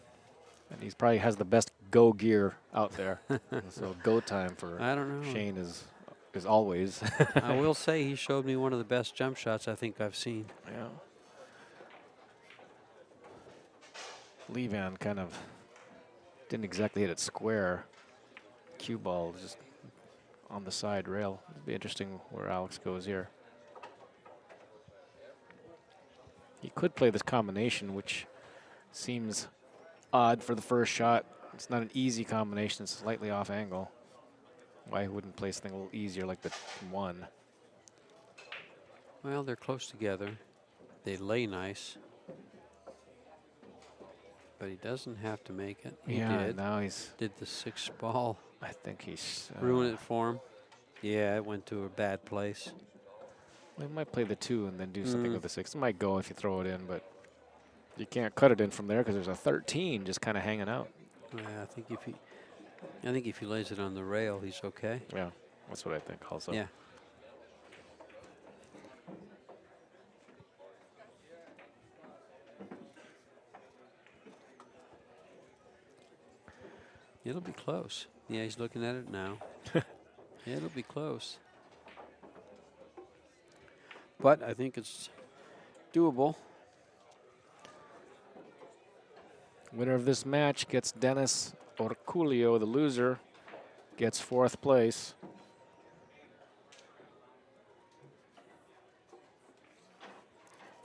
And he's probably has the best go gear out there. So go time for I don't know. Shane is always. I will say he showed me one of the best jump shots I think I've seen. Yeah. Levan kind of didn't exactly hit it square. Cue ball just on the side rail. It'll be interesting where Alex goes here. He could play this combination, which seems odd for the first shot. It's not an easy combination. It's slightly off angle. Why he wouldn't play something a little easier like the 1? Well, they're close together. They lay nice. But he doesn't have to make it. He did. Now he's. Did the 6 ball I think he's. ruin it for him? Yeah, it went to a bad place. We might play the 2 and then do something with the 6. It might go if you throw it in, but you can't cut it in from there because there's a 13 just kind of hanging out. Yeah, I think if he lays it on the rail, he's okay. Yeah, that's what I think also. Yeah. It'll be close. Yeah, he's looking at it now. It'll be close. But I think it's doable. Winner of this match gets Dennis Orculio. The loser gets 4th place.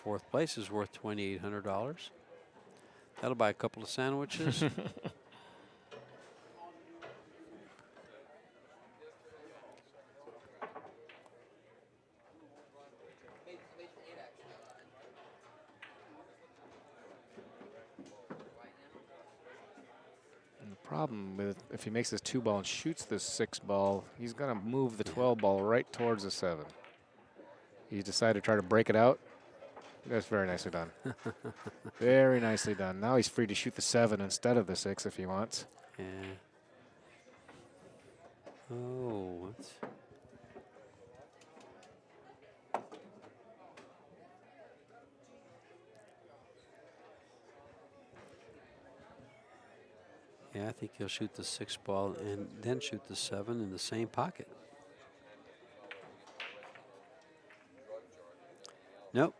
Fourth place is worth $2,800. That'll buy a couple of sandwiches. And the problem with if he makes this 2-ball and shoots this 6-ball, he's going to move the 12-ball right towards the 7. He decided to try to break it out. That's very nicely done. Very nicely done. Now he's free to shoot the 7 instead of the 6 if he wants. Yeah. Oh, what's... Yeah, I think he'll shoot the 6-ball and then shoot the 7 in the same pocket. Nope.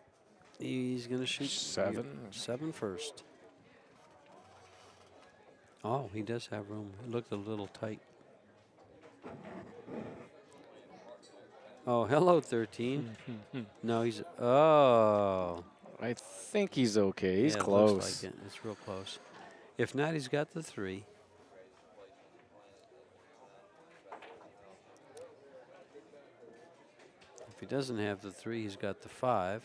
He's going to shoot 7 first. Oh, he does have room. It looked a little tight. Oh, hello, 13. No, he's... Oh. I think he's okay. He's Yeah, close. It looks like it. It's real close. If not, he's got the 3. If he doesn't have the 3, he's got the 5.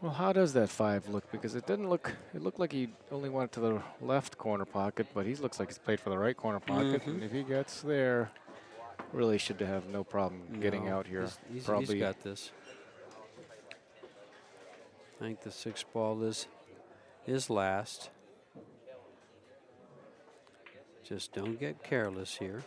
Well, how does that 5 look? Because it didn't look, it looked like he only went to the left corner pocket, but he looks like he's played for the right corner pocket. And if he gets there, really should have no problem getting out here. He's Probably got this. I think the 6-ball is last. Just don't get careless here.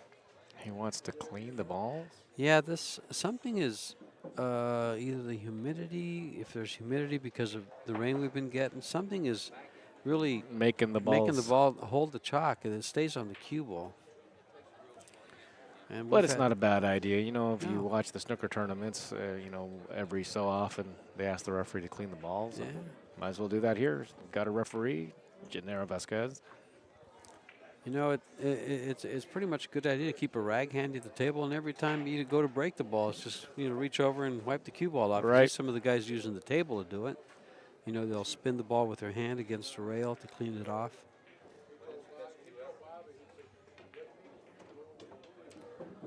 he wants to clean the balls. Yeah, this something is either the humidity, if there's humidity because of the rain we've been getting, something is really Making the ball hold the chalk and it stays on the cue ball. And But it's not a bad idea. You know, if you No. watch the snooker tournaments, you know, every so often they ask the referee to clean the balls. Yeah. Might as well do that here. Got a referee, Gennaro Vasquez. You know, it's pretty much a good idea to keep a rag handy at the table, and every time you go to break the ball, it's just, you know, reach over and wipe the cue ball off. Right. Some of the guys using the table to do it. You know, they'll spin the ball with their hand against the rail to clean it off.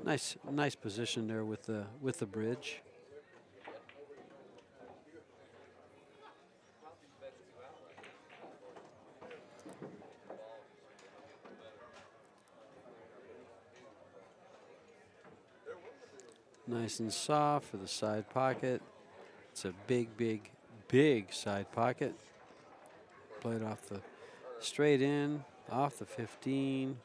Nice position there with the bridge. Nice and soft for the side pocket. It's a big side pocket. Played off the straight in, off the 15.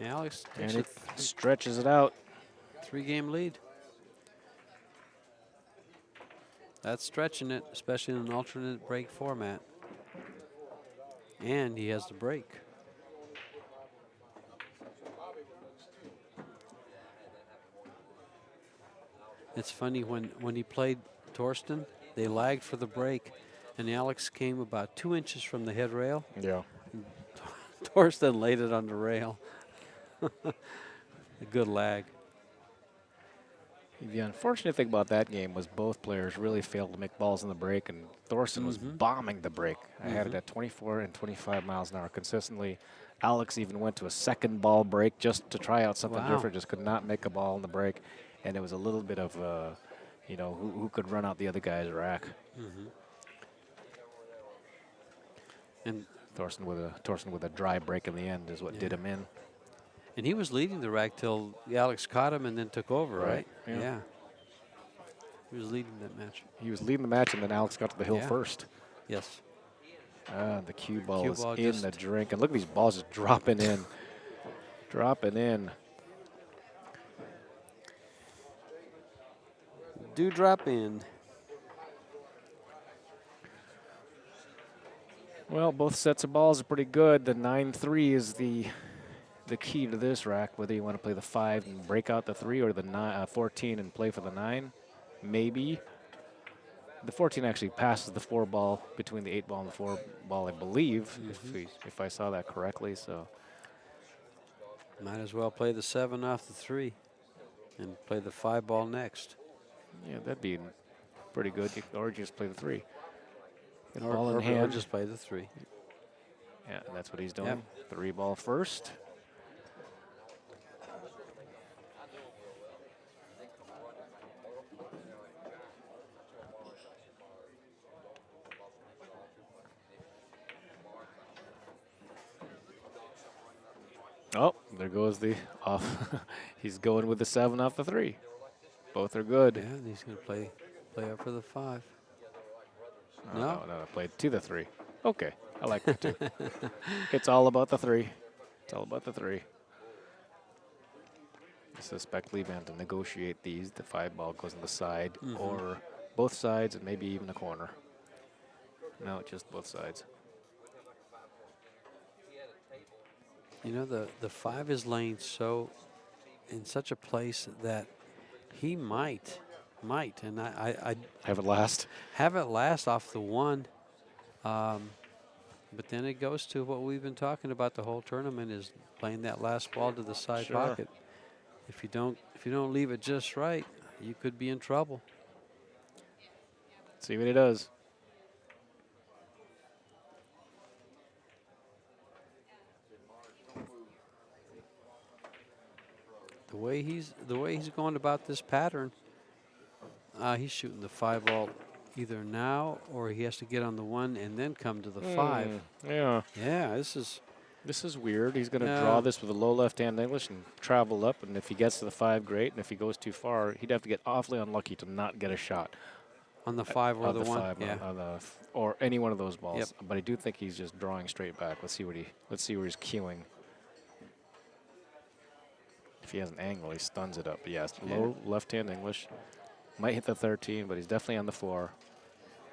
Alex takes And a it stretches it out. 3-game lead. That's stretching it, especially in an alternate break format. And he has the break. It's funny, when he played Torsten, they lagged for the break, and Alex came about 2 inches from the head rail. Yeah. Torsten laid it on the rail. A good lag. The unfortunate thing about that game was both players really failed to make balls in the break, and Thorsten was bombing the break. I had it at 24 and 25 miles an hour consistently. Alex even went to a second ball break just to try out something different, just could not make a ball in the break. And it was a little bit of, you know, who could run out the other guy's rack. And Thorsten with a dry break in the end is what did him in. he was leading the rack till Alex caught him and then took over, right? Yeah. He was leading that match. He was leading the match, and then Alex got to the hill Yeah. first. Yes. The cue ball Cue is ball in just- the drink. And look at these balls just dropping in. Dropping in. Do drop in. Well, both sets of balls are pretty good. The 9-3 is the key to this rack, whether you want to play the 5 and break out the 3 or the 14 and play for the 9. Maybe. The 14 actually passes the 4 ball between the 8 ball and the 4 ball, I believe, if I saw that correctly. So Might as well play the 7 off the 3 and play the 5 ball next. yeah, that'd be pretty good. Or just play the 3. Get Or, ball in or hand. just play the 3. Yeah, and that's what he's doing. 3 ball first. Oh, there goes the off. He's going with the 7 off the 3. Both are good. Yeah, and he's going to play up for the 5. Oh, No? no, played to the 3. Okay, I like that too. It's all about the 3. It's all about the 3. I suspect Levan to negotiate these. The 5 ball goes on the side or both sides and maybe even a corner. No, just both sides. You know, the 5 is laying so in such a place that he might, and I Have it last. have it last off the 1. But then it goes to what we've been talking about the whole tournament is playing that last ball to the side Sure. pocket. If you don't leave it just right, you could be in trouble. See what he does. The way he's going about this pattern, he's shooting the 5 ball either now or he has to get on the 1 and then come to the 5. Yeah. Yeah, this is weird. He's going to draw this with a low left-hand English and travel up. And if he gets to the 5, great. And if he goes too far, he'd have to get awfully unlucky to not get a shot. on the 5 or On the 1. 5, Yeah. or any one of those balls. Yep. But I do think he's just drawing straight back. Let's see where he's cueing. If he has an angle, he stuns it up. But yes, low left-hand English. Might hit the 13, but he's definitely on the 4.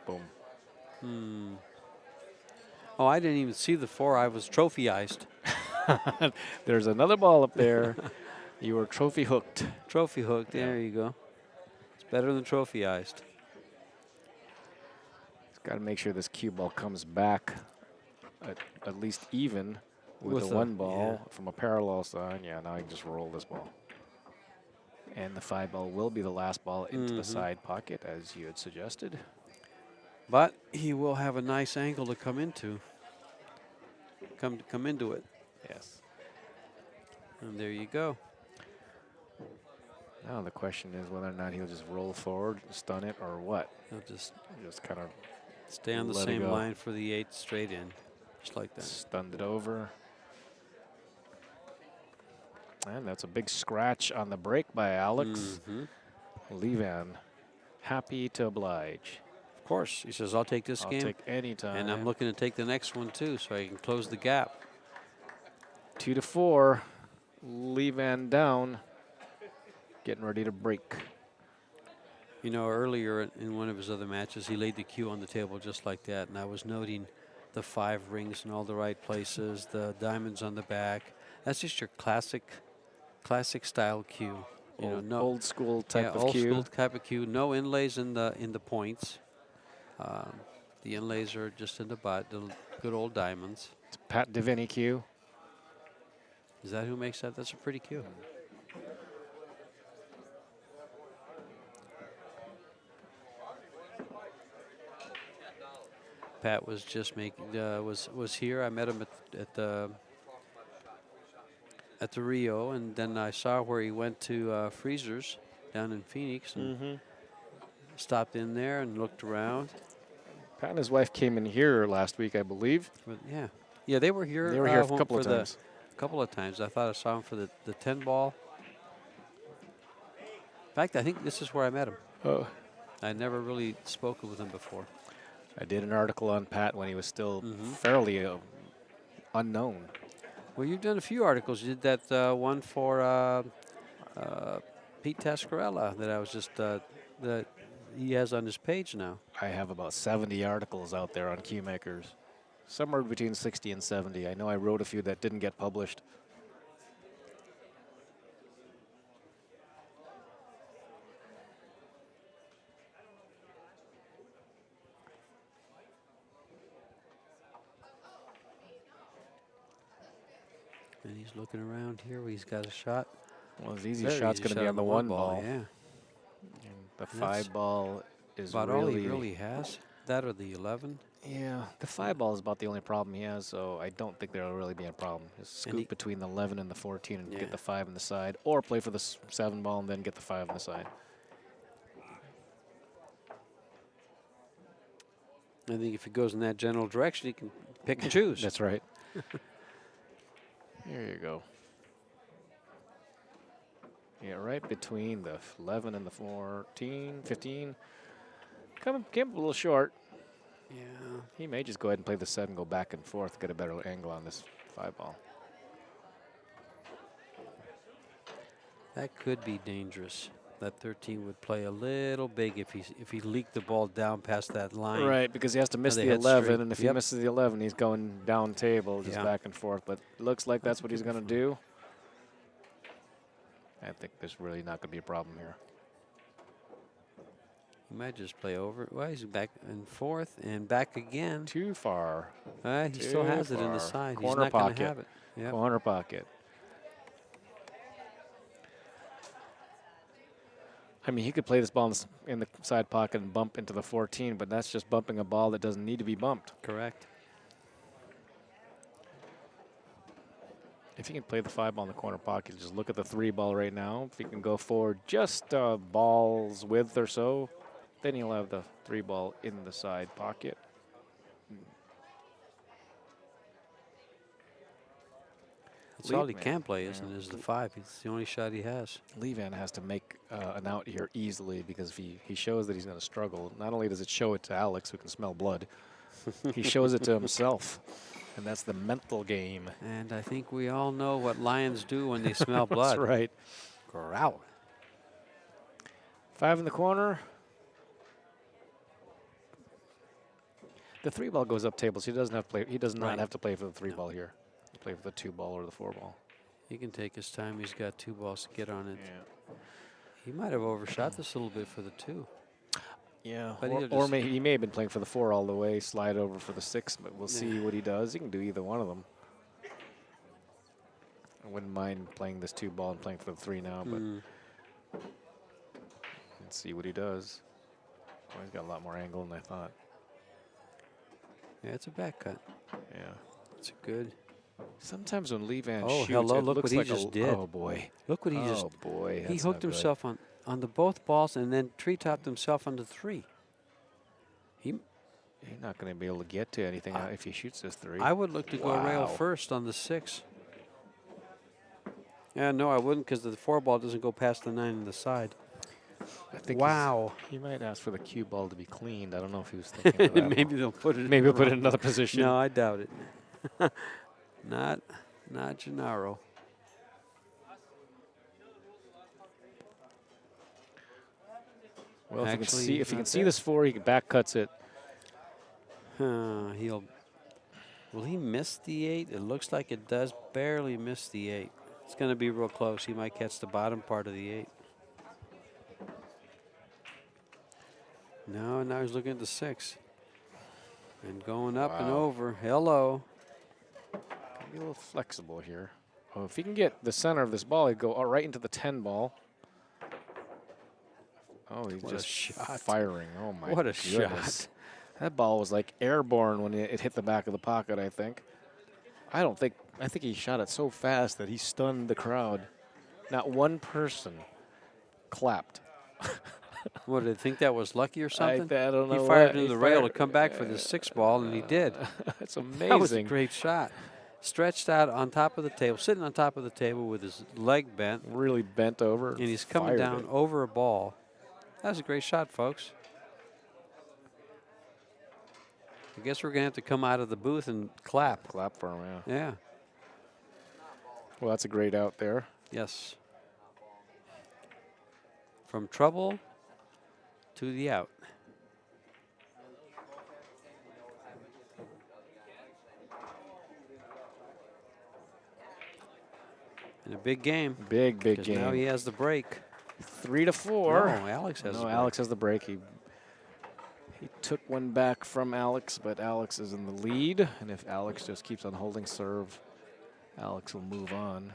Boom. Oh, I didn't even see the 4. I was trophy-ized. There's another ball up there. You were trophy hooked. Trophy hooked. Yeah. There you go. It's better than trophy-ized. He's got to make sure this cue ball comes back at least even with the 1 ball from a parallel side. Yeah, now I can just roll this ball. And the 5 ball will be the last ball into the side pocket, as you had suggested. But he will have a nice angle to come into. Come into it. Yes. And there you go. Now the question is whether or not he'll just roll forward, stun it, or what. He'll just kind of stay on the let it same go. line for the 8 straight in. Just like that. Stunned it over. And that's a big scratch on the break by Alex. Levan, happy to oblige. Of course. He says, I'll take this I'll game. take any time. And I'm looking to take the next one, too, so I can close the gap. 2-4. Levan down. Getting ready to break. You know, earlier in one of his other matches, he laid the cue on the table just like that, and I was noting the 5 rings in all the right places, the diamonds on the back. That's just your classic style cue. You know, no old school type of old cue. school type of cue. No inlays in the points. The inlays are just in the butt, the good old diamonds. It's Pat Deviney cue. Is that who makes that? That's a pretty cue. Pat was just making was here. I met him at the Rio, and then I saw where he went to Freezers down in Phoenix and stopped in there and looked around. Pat and his wife came in here last week, I believe. But yeah, they were here. They were here a couple of times. A couple of times. I thought I saw him for the 10 ball. In fact, I think this is where I met him. Oh, I never really spoken with him before. I did an article on Pat when he was still fairly unknown. Well, you've done a few articles. You did that one for Pete Tascarella that I was just that he has on his page now. I have about 70 articles out there on cue makers, somewhere between 60 and 70. I know I wrote a few that didn't get published. And he's looking around here where he's got a shot. Well, his easy Very shot's easy going to shot be on the one ball. Yeah. And the That's 5 ball is about really, all he really has. That or the 11. yeah, the 5 ball is about the only problem he has, so I don't think there'll really be a problem. Just scoop between the 11 and the 14 and get the 5 on the side, or play for the 7 ball and then get the 5 on the side. I think if he goes in that general direction, he can pick and choose. That's right. There you go. Yeah, right between the 11 and the 14, 15. Came up a little short. Yeah. He may just go ahead and play the 7, go back and forth, get a better angle on this 5 ball. That could be dangerous. That 13 would play a little big if he leaked the ball down past that line. Right, because he has to miss they the head 11, straight. and if he misses the 11, he's going down table, just back and forth. But looks like that's what he's going to do. I think there's really not going to be a problem here. He might just play over. Well, he's back and forth and back again. Too far. He still has it in the side. Corner he's not going to pocket. have it. Yep. Corner pocket. I mean, he could play this ball in the side pocket and bump into the 14, but that's just bumping a ball that doesn't need to be bumped. Correct. If he can play the 5 ball in the corner pocket, just look at the 3 ball right now. If he can go forward just ball's width or so, then he'll have the 3 ball in the side pocket. That's all he can play, isn't it, is the 5. It's the only shot he has. Levan has to make an out here easily, because if he shows that he's going to struggle, not only does it show it to Alex, who can smell blood, he shows it to himself. And that's the mental game. And I think we all know what lions do when they smell blood. That's right. Growl. 5 in the corner. The 3 ball goes up table, so he doesn't have to play. He does not have to play for the 3 ball here. He'll play for the 2 ball or the 4 ball. He can take his time. He's got 2 balls to get on it. Yeah. He might have overshot this a little bit for the 2. Yeah, But or he may have been playing for the 4 all the way, slide over for the 6, but we'll see what he does. He can do either one of them. I wouldn't mind playing this 2 ball and playing for the 3 now, but let's see what he does. Oh, he's got a lot more angle than I thought. Yeah, it's a back cut. Yeah. It's good. Sometimes when Levan Oh, shoots, hello, it look looks what he like just did. Oh, boy. Look what he just. Oh, boy. He hooked himself on the both balls and then tree-topped himself on the 3. He's not going to be able to get to anything if he shoots this 3. I would look to go rail first on the 6. Yeah, no, I wouldn't, because the 4 ball doesn't go past the 9 on the side. I think he might ask for the cue ball to be cleaned. I don't know if he was thinking of that. Maybe they'll put it. Maybe he'll put it in another position. No, I doubt it. Not Gennaro. Well, if you can see this 4, he back cuts it. Will he miss the 8? It looks like it does barely miss the 8. It's going to be real close. He might catch the bottom part of the 8. No, now he's looking at the 6. And going up and over. Hello. Be a little flexible here. Oh, if he can get the center of this ball, he'd go right into the 10 ball. Oh, he's just firing. Oh, my What a goodness. shot. That ball was like airborne when it hit the back of the pocket, I think. I think he shot it so fast that he stunned the crowd. Not one person clapped. What, did they think that was lucky or something? I don't know. He fired into the rail to come back for the 6 ball, and he did. That's amazing. That was a great shot. Stretched out on top of the table, sitting on top of the table with his leg bent. Really bent over. And he's coming down over a ball. That was a great shot, folks. I guess we're going to have to come out of the booth and clap. Clap for him, yeah. Yeah. Well, that's a great out there. Yes. From trouble to the out. In a big game. Big Because game. now he has the break. 3-4. No, Alex has the break. Alex has the break. He took one back from Alex, but Alex is in the lead. And if Alex just keeps on holding serve, Alex will move on.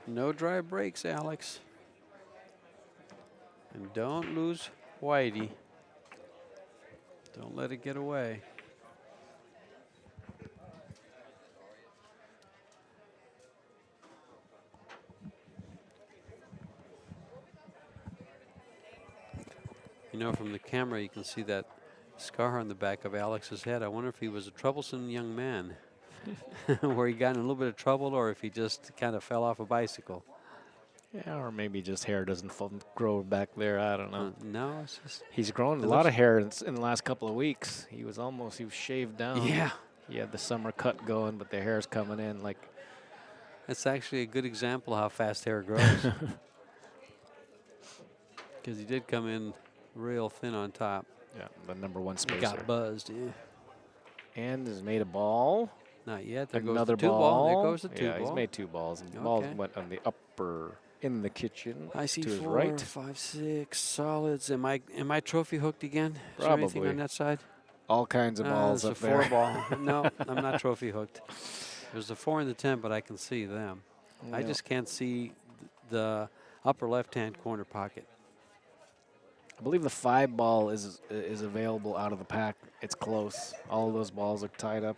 No dry breaks, Alex. And don't lose Whitey. Don't let it get away. You know, from the camera, you can see that scar on the back of Alex's head. I wonder if he was a troublesome young man, where he got in a little bit of trouble, or if he just kind of fell off a bicycle. Yeah, or maybe just hair doesn't grow back there. I don't know. No, it's just. He's grown a lot of hair in the last couple of weeks. He was shaved down. Yeah. He had the summer cut going, but the hair's coming in like. That's actually a good example of how fast hair grows. Because he did come in real thin on top. Yeah, the #1 spacer. Got buzzed, yeah. And has made a ball. Not yet. There Another goes the 2 ball. There goes the 2 yeah, ball. he's made 2 balls. And the ball went on the upper in the kitchen. I see to his 4, right. 5, 6 solids. Am I trophy hooked again? Is Probably. there anything on that side? All kinds of balls up there. There's a 4 ball. No, I'm not trophy hooked. There's the 4 and the 10, but I can see them. Yeah. I just can't see the upper left-hand corner pocket. I believe the 5 ball is available out of the pack. It's close. All of those balls are tied up.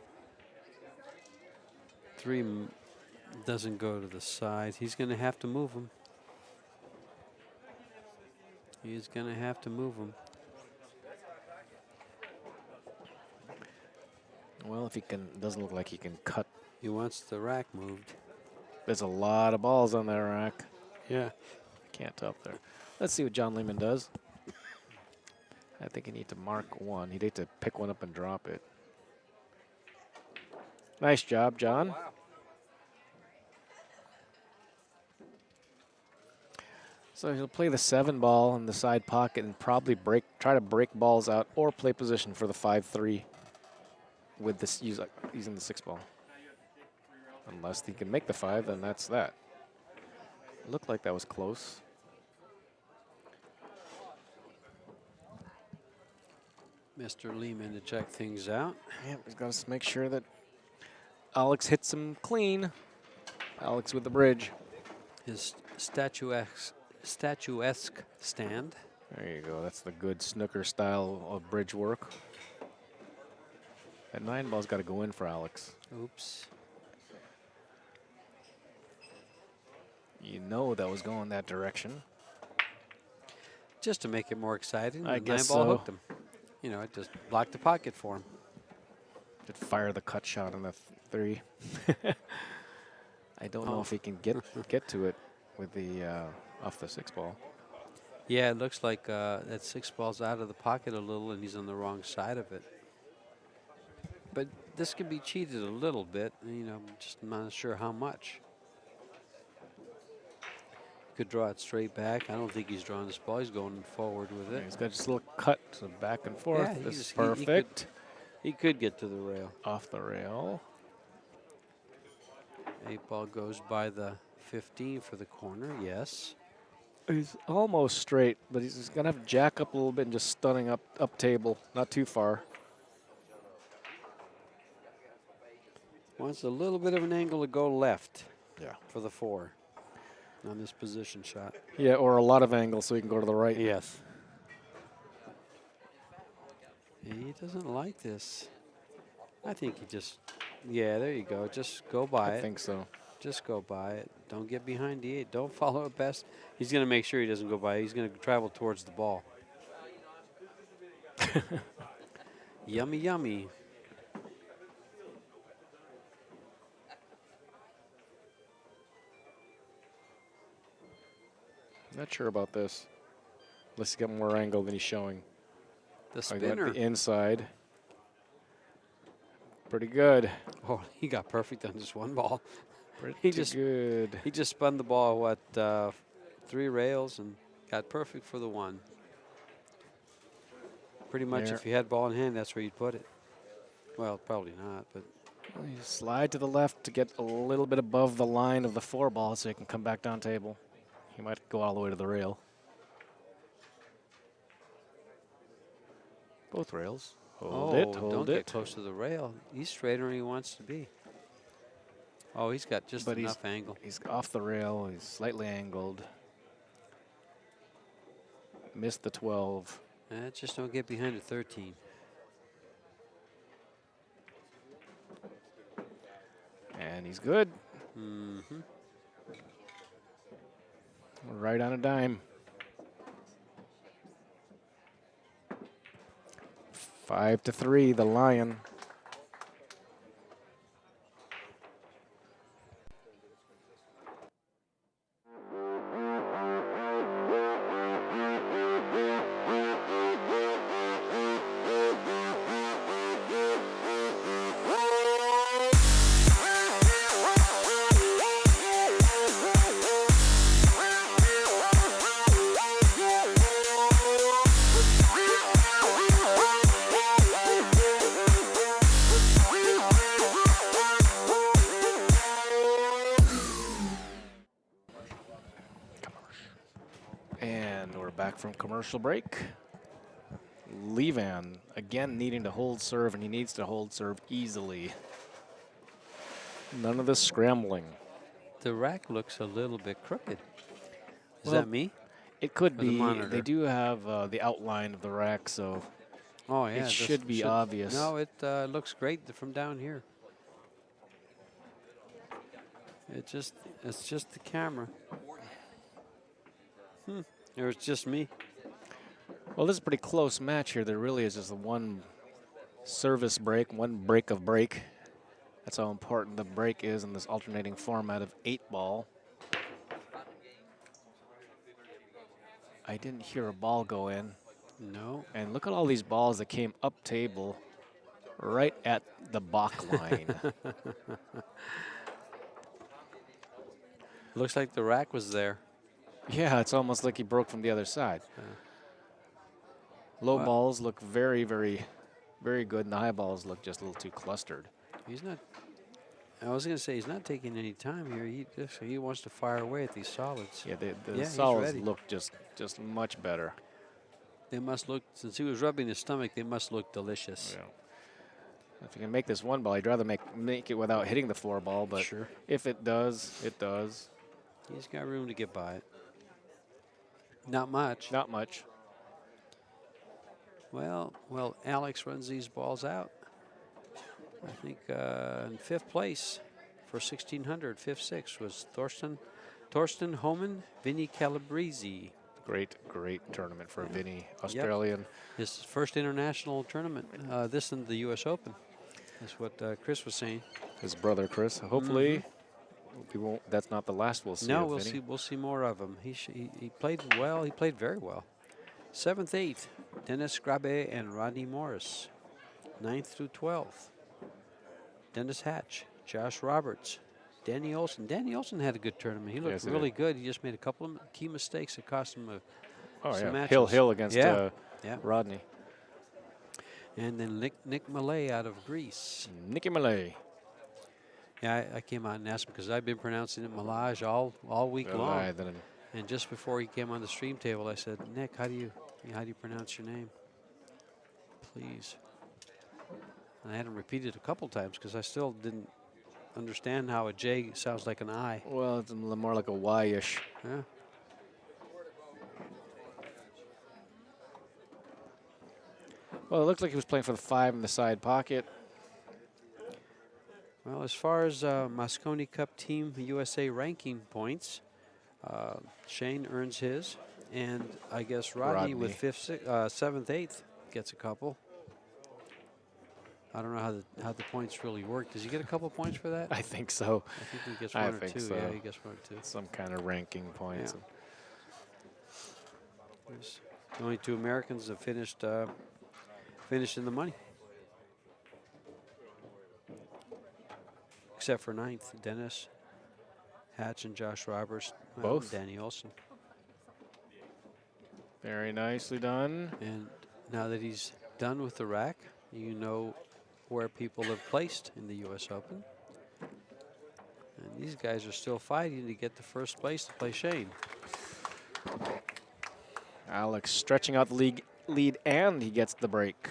3 doesn't go to the side. He's going to have to move him. He's going to have to move him. Well, if he can, doesn't look like he can cut. He wants the rack moved. There's a lot of balls on that rack. Yeah. Can't top there. Let's see what John Lehman does. I think he need to mark 1. He'd hate to pick one up and drop it. Nice job, John. Wow. So he'll play the 7 ball in the side pocket and probably try to break balls out or play position for the 5-3 with this using the 6 ball. Unless he can make the 5, then that's that. It looked like that was close. Mr. Lehman to check things out. Yeah, he's got to make sure that Alex hits him clean. Alex with the bridge. His statuesque stand. There you go. That's the good snooker style of bridge work. That 9 ball's got to go in for Alex. Oops. You know that was going that direction. Just to make it more exciting, I the guess 9 ball so. hooked him. You know, it just blocked the pocket for him. Did fire the cut shot on the 3. I don't know if he can get to it with the off the 6 ball. Yeah, it looks like that 6 ball's out of the pocket a little, and he's on the wrong side of it. But this could be cheated a little bit. You know, just not sure how much. Could draw it straight back. I don't think he's drawing this ball. He's going forward with it. Yeah, he's got just a little cut so back and forth. Yeah, this is perfect. He could get to the rail. Off the rail. 8 ball goes by the 15 for the corner. Yes. He's almost straight, but he's just gonna have to jack up a little bit and just stunning up table, not too far. Wants a little bit of an angle to go left. Yeah. For the 4 on this position shot. Yeah, or a lot of angle so he can go to the right. Yes. He doesn't like this. I think he just, yeah, there you go. Just go by it. I think so. Just go by it. Don't get behind the 8. Don't follow it best. He's going to make sure he doesn't go by it. He's going to travel towards the ball. Yummy, yummy. Not sure about this. Let's get more angle than he's showing. The Oh, he went spinner. the inside. Pretty good. Oh, he got perfect on just one ball. Pretty He just good. He just spun the ball, what, 3 rails and got perfect for the one. Pretty much There. if you had ball in hand, that's where you'd put it. Well, probably not, but You slide to the left to get a little bit above the line of the 4 ball so you can come back down table. He might go all the way to the rail. Both rails. Hold it, hold don't it. get close to the rail. He's straighter than he wants to be. Oh, he's got just But enough angle. He's off the rail. He's slightly angled. Missed the 12. Just don't get behind the 13. And he's good. Mm-hmm. Right on a dime. 5-3, the Lion. And we're back from commercial break. Levan again needing to hold serve, and he needs to hold serve easily. None of this scrambling. The rack looks a little bit crooked. Is Well, that me? It could Or the be. monitor? They do have the outline of the rack, so Oh, yeah. it should be obvious. No, it looks great from down here. It's just the camera. It was just me. Well, this is a pretty close match here. There really is just one service break, one break of break. That's how important the break is in this alternating format of 8-ball. I didn't hear a ball go in. No. And look at all these balls that came up table right at the balk line. Looks like the rack was there. Yeah, it's almost like he broke from the other side. Low Well- balls look very, very, very good, and the high balls look just a little too clustered. He's not. I was going to say he's not taking any time here. He wants to fire away at these solids. Yeah, the Yeah, he's solids ready. look just much better. They must look, since he was rubbing his stomach, they must look delicious. Yeah. If you can make this 1 ball, I'd rather make it without hitting the 4 ball, but Sure. if it does, it does. He's got room to get by it. Not much. Not much. Well, Alex runs these balls out. I think in 5th place for 1600, 5th, 6th was Torsten Homan, Vinny Calabrese. Great tournament for Vinny, Australian. His first international tournament, this and the U.S. Open. That's what Chris was saying. His brother Chris. Hopefully, we won't. That's not the last we'll see. No, of we'll Vinny. see. We'll see more of him. He played well. He played very well. 7th, 8th, Dennis Grabe and Rodney Morris. 9th through 12th, Dennis Hatch, Josh Roberts, Danny Olson. Danny Olson had a good tournament. He looked Yes, he really good. He just made a couple of key mistakes that cost him some matches. Hill against Yeah. Rodney. And then Nick Malay out of Greece. Nicky Malay. Yeah, I came out and asked him because I've been pronouncing it Malaj all week long. Then And just before he came on the stream table, I said, Nick, how do you pronounce your name? Please. And I had him repeat it a couple times because I still didn't understand how a J sounds like an I. well, it's more like a Y-ish. Yeah. Well, it looks like he was playing for the 5 in the side pocket. Well, as far as Moscone Cup Team USA ranking points, Shane earns his, and I guess Rodney with 5th, 7th, 8th gets a couple. I don't know how the points really work. Does he get a couple points for that? I think so. I think he gets I one or think two. so. Yeah, he gets one or two. Some kind of ranking points. Yeah. The only 2 Americans have finished in the money. Except for 9th, Dennis Hatch and Josh Roberts. Well, Both? Danny Olson. Very nicely done. And now that he's done with the rack, you know where people have placed in the U.S. Open. And these guys are still fighting to get the first place to play Shane. Alex stretching out the lead, and he gets the break.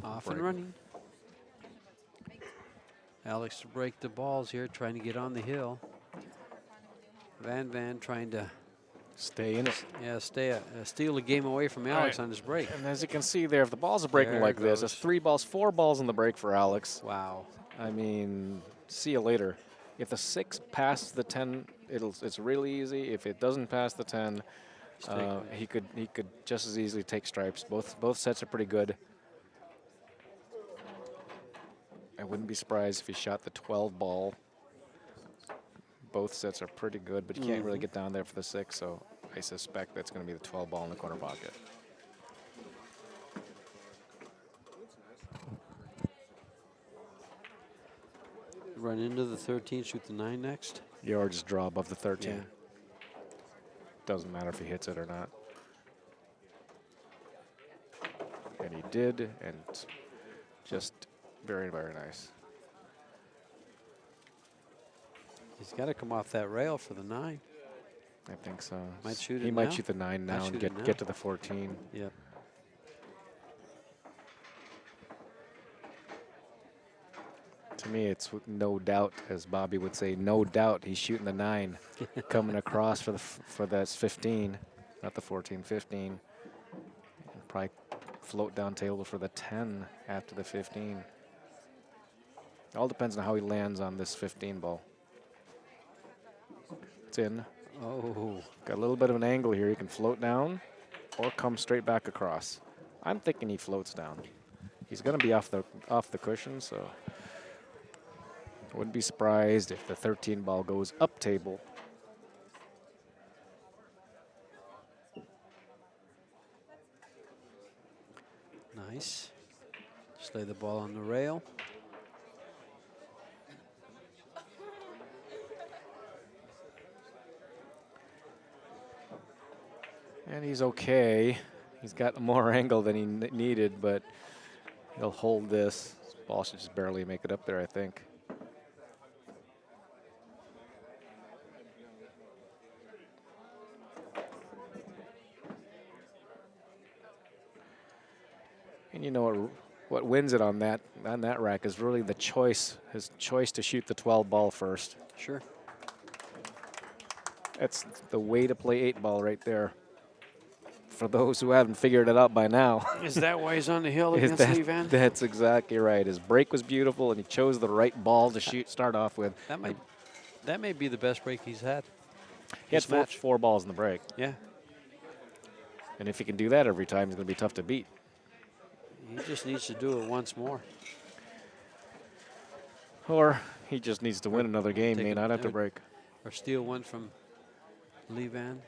Off and running. Alex to break the balls here, trying to get on the hill. Van trying to Stay in it. yeah, steal a game away from Alex on his break. And as you can see there, if the balls are breaking There like it this, goes. it's 3 balls, 4 balls in the break for Alex. Wow. I mean, see you later. If the 6 passes the 10, it's really easy. If it doesn't pass the 10, he could just as easily take stripes. Both sets are pretty good. I wouldn't be surprised if he shot the 12 ball. Both sets are pretty good, but you can't really get down there for the 6, so I suspect that's going to be the 12 ball in the corner pocket. Run into the 13, shoot the 9 next. Or just draw above the 13. Yeah. Doesn't matter if he hits it or not. And he did, and just very, very nice. He's got to come off that rail for the 9. I think so. Might shoot he it might now. shoot the 9 Might now and shoot it now. get to the 14. Yep. To me, it's with no doubt, as Bobby would say, no doubt he's shooting the 9, coming across for that 15, not the 14, 15. And probably float down table for the 10 after the 15. All depends on how he lands on this 15 ball. It's in. Oh. Got a little bit of an angle here. He can float down or come straight back across. I'm thinking he floats down. He's going to be off the cushion, so wouldn't be surprised if the 13 ball goes up table. Nice. Just lay the ball on the rail. And he's okay. He's got more angle than he needed, but he'll hold this. This ball should just barely make it up there, I think. And you know what wins it on that rack is really the choice, his choice to shoot the 12 ball first. Sure. That's the way to play 8 ball right there. For those who haven't figured it out by now. Is that why he's on the hill against Iwan? That's exactly right. His break was beautiful, and he chose the right ball to start off with. That may be the best break he's had. He had four balls in the break. Yeah. And if he can do that every time, he's going to be tough to beat. He just needs to do it once more. Or he just needs to win another game, may not have to break. Or steal one from Iwan.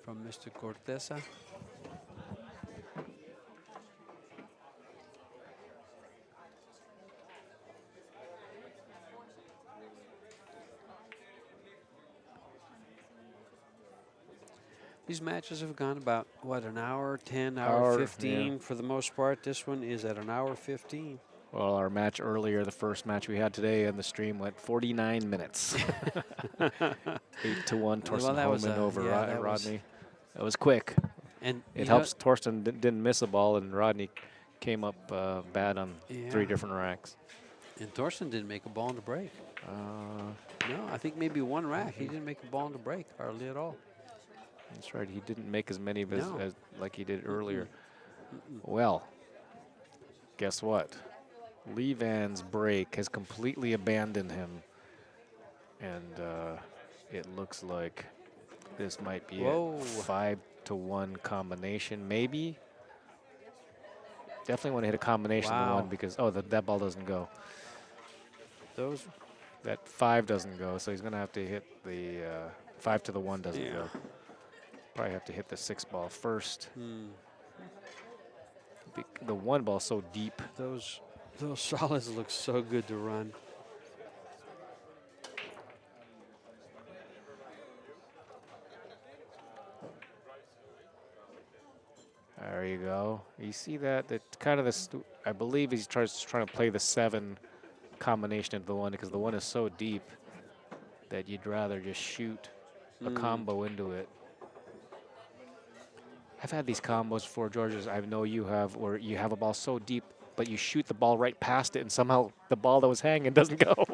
From Mr. Corteza. These matches have gone about, what, an hour, 10, hour 15 for the most part. This one is at an hour 15. Well, our match earlier, the first match we had today in the stream, went 49 minutes. 8-1, Torsten that was Homan over that Rodney. That was quick. And It helps Torsten didn't miss a ball, and Rodney came up bad on 3 different racks. And Torsten didn't make a ball in the break. No, I think maybe one rack. He didn't make a ball in the break, hardly at all. That's right. He didn't make as many as like he did earlier. Mm-mm. Well, guess what? Lee Van's break has completely abandoned him, and it looks like this might be a 5-1 combination, maybe. Definitely want to hit a combination of the one because that ball doesn't go. That 5 doesn't go, so he's going to have to hit the 5 to the 1 doesn't go. Probably have to hit the 6 ball first. The 1 ball so deep. Those solids look so good to run. There you go. You see that? That kind of I believe he's trying to play the 7 combination into the 1 because the 1 is so deep that you'd rather just shoot a combo into it. I've had these combos before, George, as I know you have, where you have a ball so deep, but you shoot the ball right past it, and somehow the ball that was hanging doesn't go.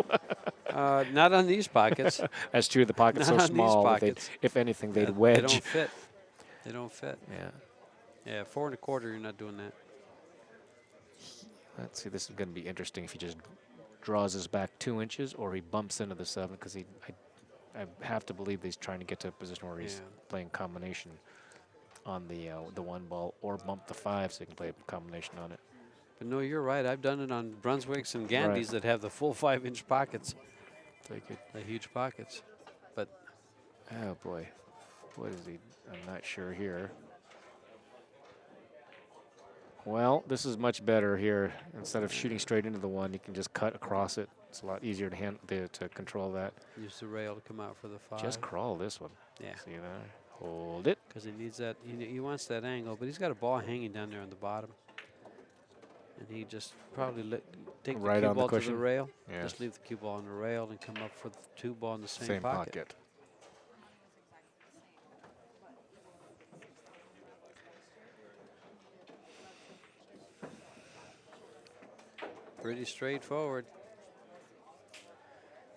Not on these pockets. That's true. The pocket's so small. If anything, they'd wedge. They don't fit. They don't fit. Yeah. Yeah, 4 1/4. You're not doing that. Let's see. This is going to be interesting if he just draws his back 2 inches or he bumps into the 7 because I have to believe that he's trying to get to a position where he's playing combination on the 1 ball or bump the 5 so he can play a combination on it. But no, you're right. I've done it on Brunswicks and Gandys that have the full 5-inch pockets. Take it. The huge pockets. But oh boy, what is he? I'm not sure here. Well, this is much better here. Instead of shooting straight into the 1, you can just cut across it. It's a lot easier to control that. Use the rail to come out for the 5. Just crawl this one. Yeah. See that? Hold it. Because he needs that. He wants that angle, but he's got a ball hanging down there on the bottom. And he just probably take the cue ball to the rail. Yes. Just leave the cue ball on the rail and come up for the 2 ball in the same pocket. Pretty straightforward.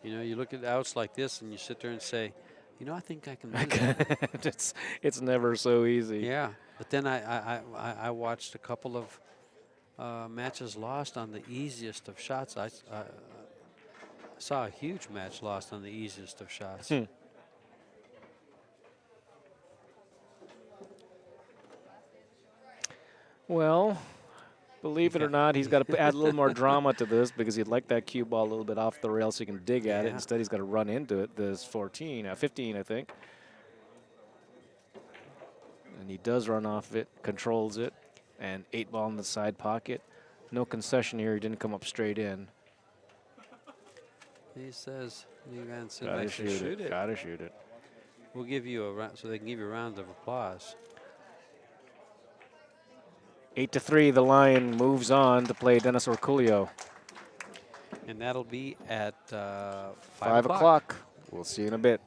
You know, you look at outs like this and you sit there and say, you know, I think I can do that. It's never so easy. Yeah, but then I watched a couple of matches lost on the easiest of shots. I saw a huge match lost on the easiest of shots. Well, believe it or not, he's got to add a little more drama to this because he'd like that cue ball a little bit off the rail so he can dig at it. Instead, he's got to run into it. There's 15, I think. And he does run off it, controls it, and 8 ball in the side pocket. No concession here. He didn't come up straight in. He says, gotta shoot it. Gotta shoot it. We'll give you a round, so they can give you a round of applause. 8-3, the Lion moves on to play Dennis Orculio. And that'll be at 5 o'clock. We'll see you in a bit.